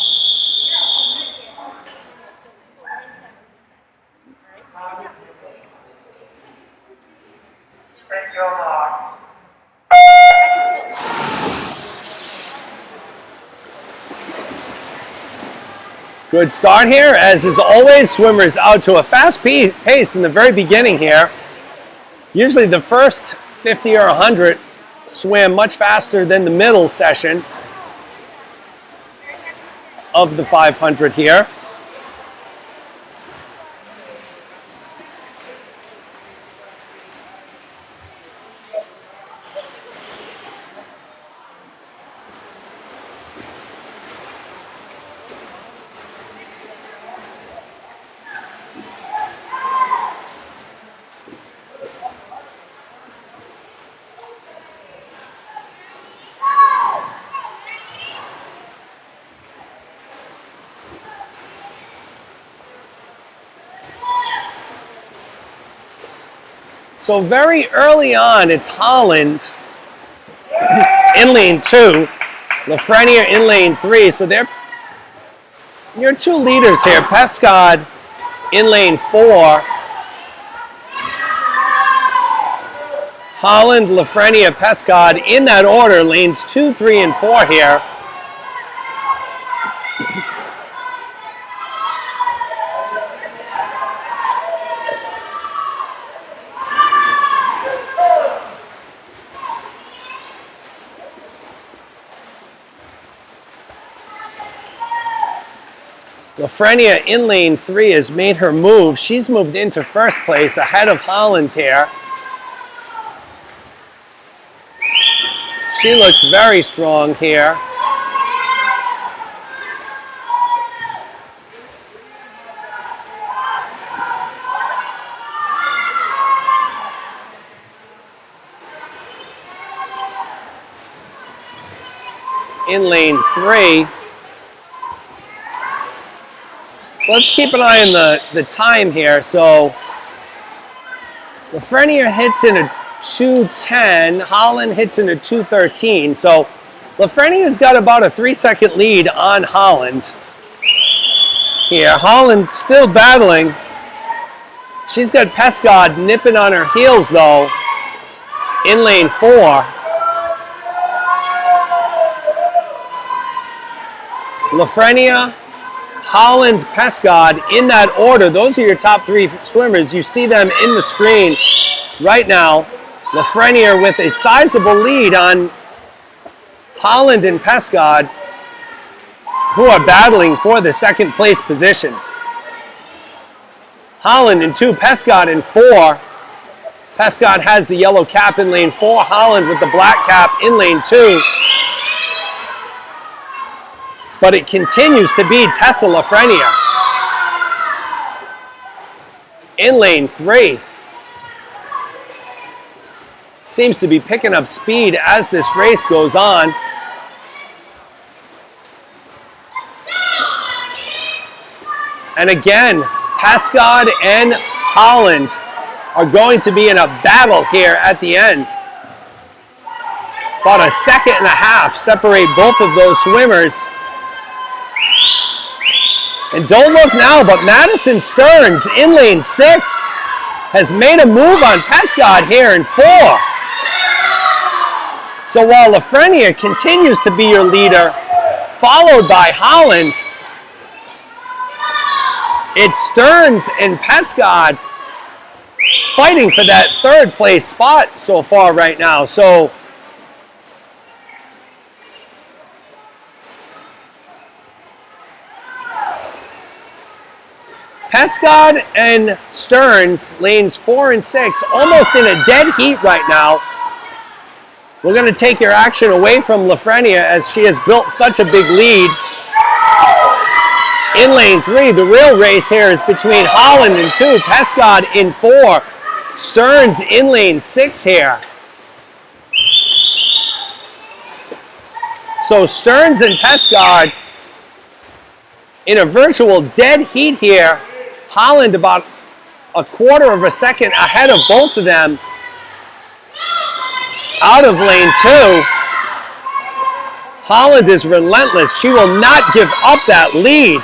Good start here, as is always, swimmers out to a fast pace in the very beginning here. Usually the first 50 or 100 swim much faster than the middle session of the 500 here. So very early on, it's Holland in lane 2, Lafreniere in lane 3. So they're your two leaders here. Pescod in lane 4. Holland, Lafreniere, Pescod in that order, lanes 2, 3, and 4 here. Lafreniere in lane 3 has made her move. She's moved into first place ahead of Holland here. She looks very strong here. In lane 3. So let's keep an eye on the time here. So Lafreniere hits in a 2:10, Holland hits in a 2:13. So Lafreniere's got about a 3-second lead on Holland here. Holland still battling. She's got Pescod nipping on her heels though in lane 4. Lafreniere, Holland, Pescod in that order. Those are your top 3 swimmers. You see them in the screen right now. Lafreniere with a sizable lead on Holland and Pescod, who are battling for the second place position. Holland in 2, Pescod in 4. Pescod has the yellow cap in lane 4. Holland with the black cap in lane 2. But it continues to be Tessa Lafreniere in lane 3. Seems to be picking up speed as this race goes on. And again, Pescod and Holland are going to be in a battle here at the end. About a second and a half separate both of those swimmers. And don't look now, but Madison Stearns in lane 6 has made a move on Pescod here in 4. So while Lafreniere continues to be your leader, followed by Holland, it's Stearns and Pescod fighting for that 3rd place spot so far right now. So Pescod and Stearns, lanes 4 and 6, almost in a dead heat right now. We're going to take your action away from Lafreniere as she has built such a big lead. In lane 3, the real race here is between Holland in 2, Pescod in 4, Stearns in lane 6 here. So Stearns and Pescod in a virtual dead heat here. Holland about a quarter of a second ahead of both of them. Out of lane 2. Holland is relentless. She will not give up that lead.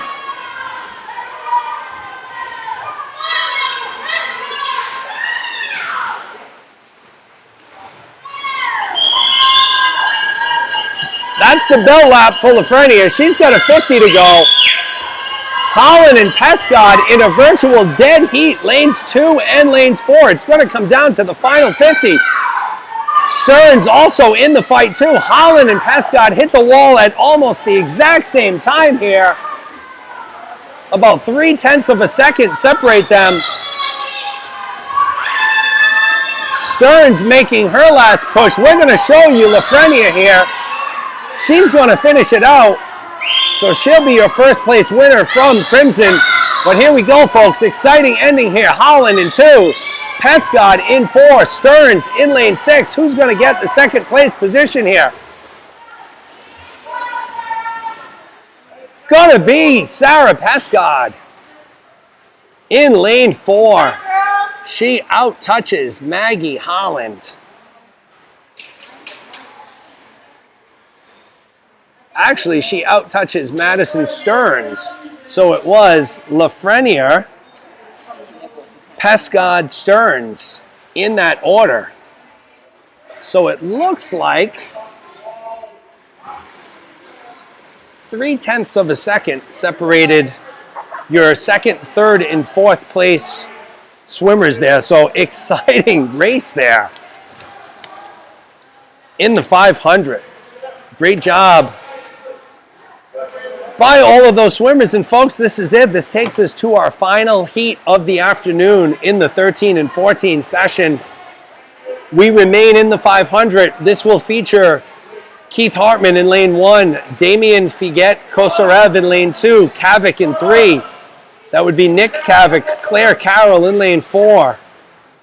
That's the bell lap for Lafreniere. She's got a 50 to go. Holland and Pescod in a virtual dead heat, lanes 2 and lanes 4. It's going to come down to the final 50. Stearns also in the fight too. Holland and Pescod hit the wall at almost the exact same time here. About 0.3 of a second separate them. Stearns making her last push. We're going to show you Lafreniere here. She's going to finish it out. So she'll be your first place winner from Crimson. But here we go, folks. Exciting ending here. Holland in 2. Pescod in 4. Stearns in lane 6. Who's going to get the second place position here? It's going to be Sarah Pescod in lane 4. She out-touches Maggie Holland. Actually, she out-touches Madison Stearns. So it was Lafreniere, Pescod, Stearns in that order. So it looks like 0.3 of a second separated your second, third, and fourth place swimmers there. So exciting race there in the 500. Great job by all of those swimmers. And folks, this is it. This takes us to our final heat of the afternoon in the 13 and 14 session. We remain in the 500. This will feature Keith Hartman in lane 1, Damien Figuet-Kosarev in lane 2, Kavik in 3. That would be Nick Kavik, Claire Carroll in lane 4.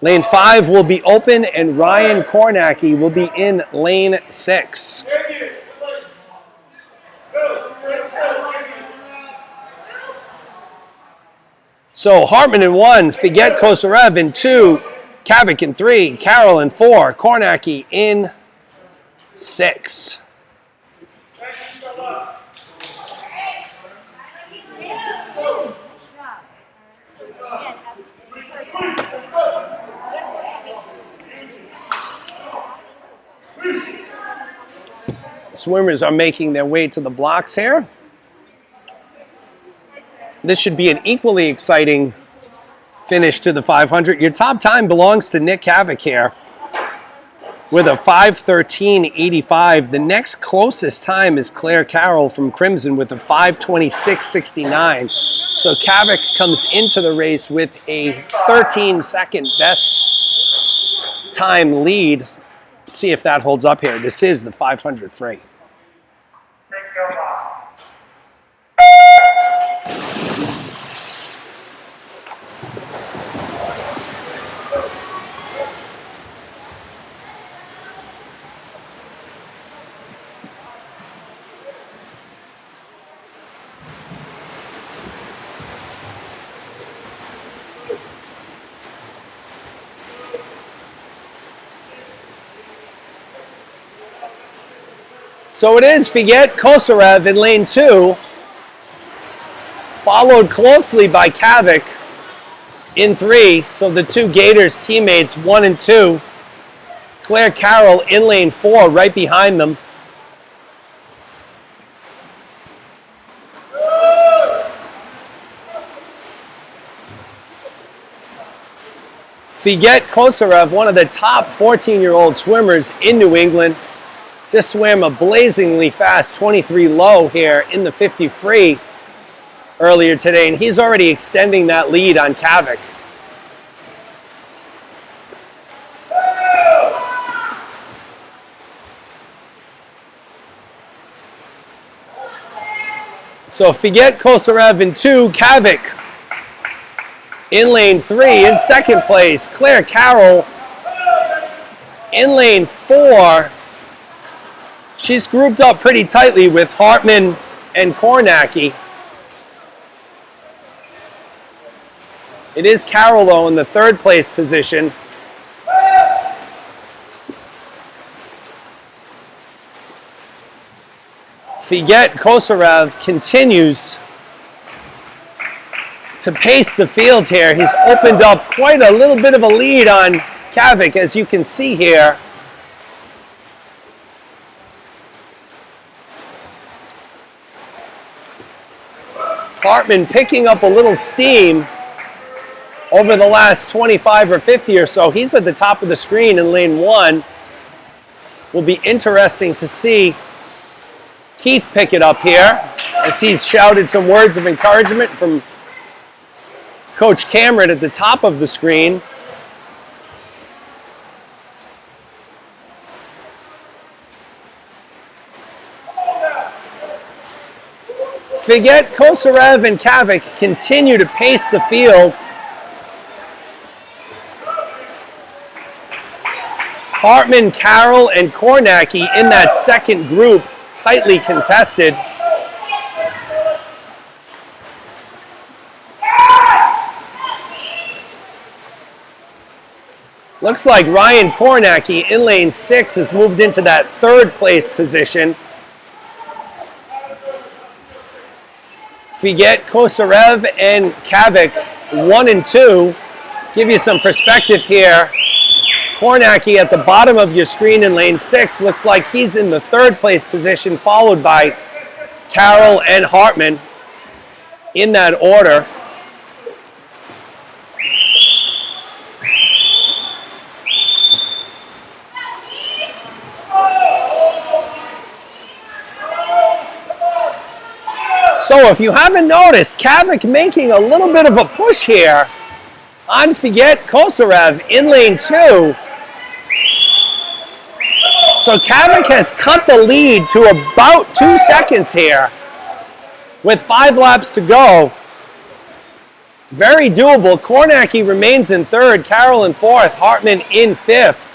Lane 5 will be open, and Ryan Kornacki will be in lane 6. So Hartman in 1, Figuet-Kosarev in 2, Kavik in 3, Carroll in 4, Kornacki in 6. Swimmers are making their way to the blocks here. This should be an equally exciting finish to the 500. Your top time belongs to Nick Kavik here with a 5:13.85. The next closest time is Claire Carroll from Crimson with a 5:26.69. So Kavik comes into the race with a 13-second best time lead. Let's see if that holds up here. This is the 500 free. So it is Figuet-Kosarev in lane 2, followed closely by Kavik in 3. So the two Gators teammates, 1 and 2. Claire Carroll in lane 4, right behind them. Figuet-Kosarev, one of the top 14-year-old swimmers in New England, just swam a blazingly fast 23 low here in the 50 free earlier today, and he's already extending that lead on Kavik. So Figet Kosarev in 2, Kavik in lane 3. In second place, Claire Carroll in lane 4. She's grouped up pretty tightly with Hartman and Kornacki. It is Carroll, though, in the third place position. Figet Kosarev continues to pace the field here. He's opened up quite a little bit of a lead on Kavik, as you can see here. Hartman picking up a little steam over the last 25 or 50 or so. He's at the top of the screen in lane 1. Will be interesting to see Keith pick it up here as he's shouted some words of encouragement from Coach Cameron at the top of the screen. Figet, Kosarev, and Kavik continue to pace the field. Hartman, Carroll, and Kornacki in that second group, tightly contested. Looks like Ryan Kornacki in lane 6 has moved into that third place position. Figet, Kosarev, and Kavik 1 and 2. Give you some perspective here. Kornacki at the bottom of your screen in lane 6 looks like he's in the third place position, followed by Carroll and Hartman in that order. So if you haven't noticed, Kavik making a little bit of a push here on Figet Kosarev in lane 2. So Kavik has cut the lead to about 2 seconds here with 5 laps to go. Very doable. Kornacki remains in third, Carroll in fourth, Hartman in fifth.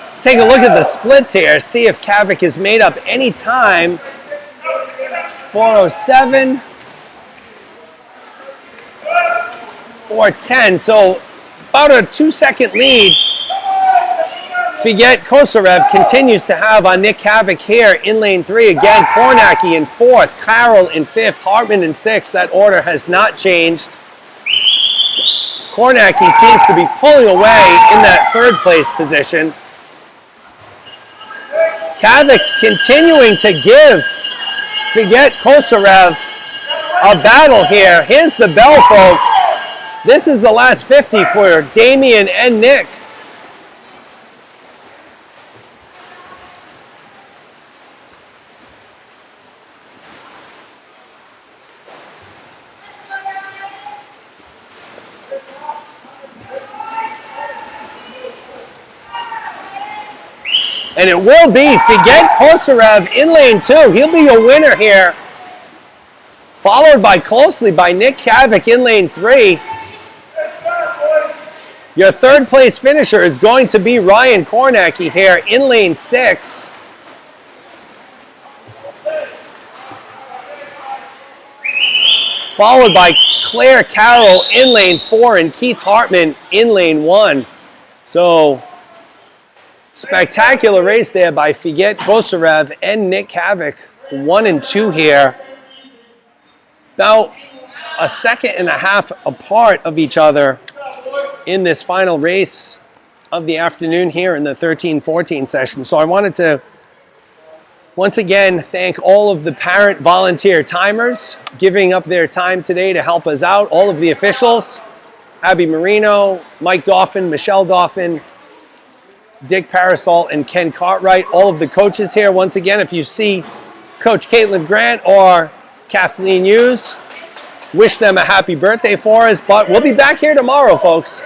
Let's take a look at the splits here, see if Kavik has made up any time. 4:07, 4:10, so about a 2-second lead Figet Kosarev continues to have on Nick Kavik here in lane 3. Again, Kornacki in fourth, Carroll in fifth, Hartman in sixth. That order has not changed. Kornacki seems to be pulling away in that third place position. Kavik continuing to give Figet Kosarev a battle here. Here's the bell, folks. This is the last 50 for Damien and Nick. And it will be Figet Kosarev in lane 2. He'll be your winner here. Followed by closely by Nick Kavik in lane 3. Your third place finisher is going to be Ryan Kornacki here in lane 6. Followed by Claire Carroll in lane 4 and Keith Hartman in lane 1. So spectacular race there by Figet Kosarev and Nick Kavik. 1 and 2 here. About a second and a half apart of each other in this final race of the afternoon here in the 13-14 session. So I wanted to once again thank all of the parent volunteer timers giving up their time today to help us out. All of the officials, Abby Marino, Mike Dauphin, Michelle Dauphin, Dick Parasol, and Ken Cartwright. All of the coaches here. Once again, if you see Coach Caitlin Grant or Kathleen Hughes, wish them a happy birthday for us. But we'll be back here tomorrow, folks.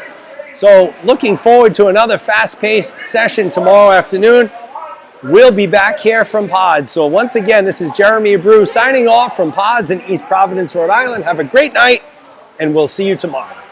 So looking forward to another fast-paced session tomorrow afternoon. We'll be back here from Pods. So once again, this is Jeremy Abreu signing off from Pods in East Providence, Rhode Island. Have a great night, and we'll see you tomorrow.